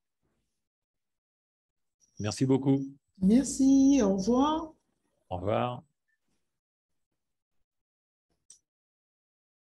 Merci beaucoup. Merci, au revoir. Au revoir.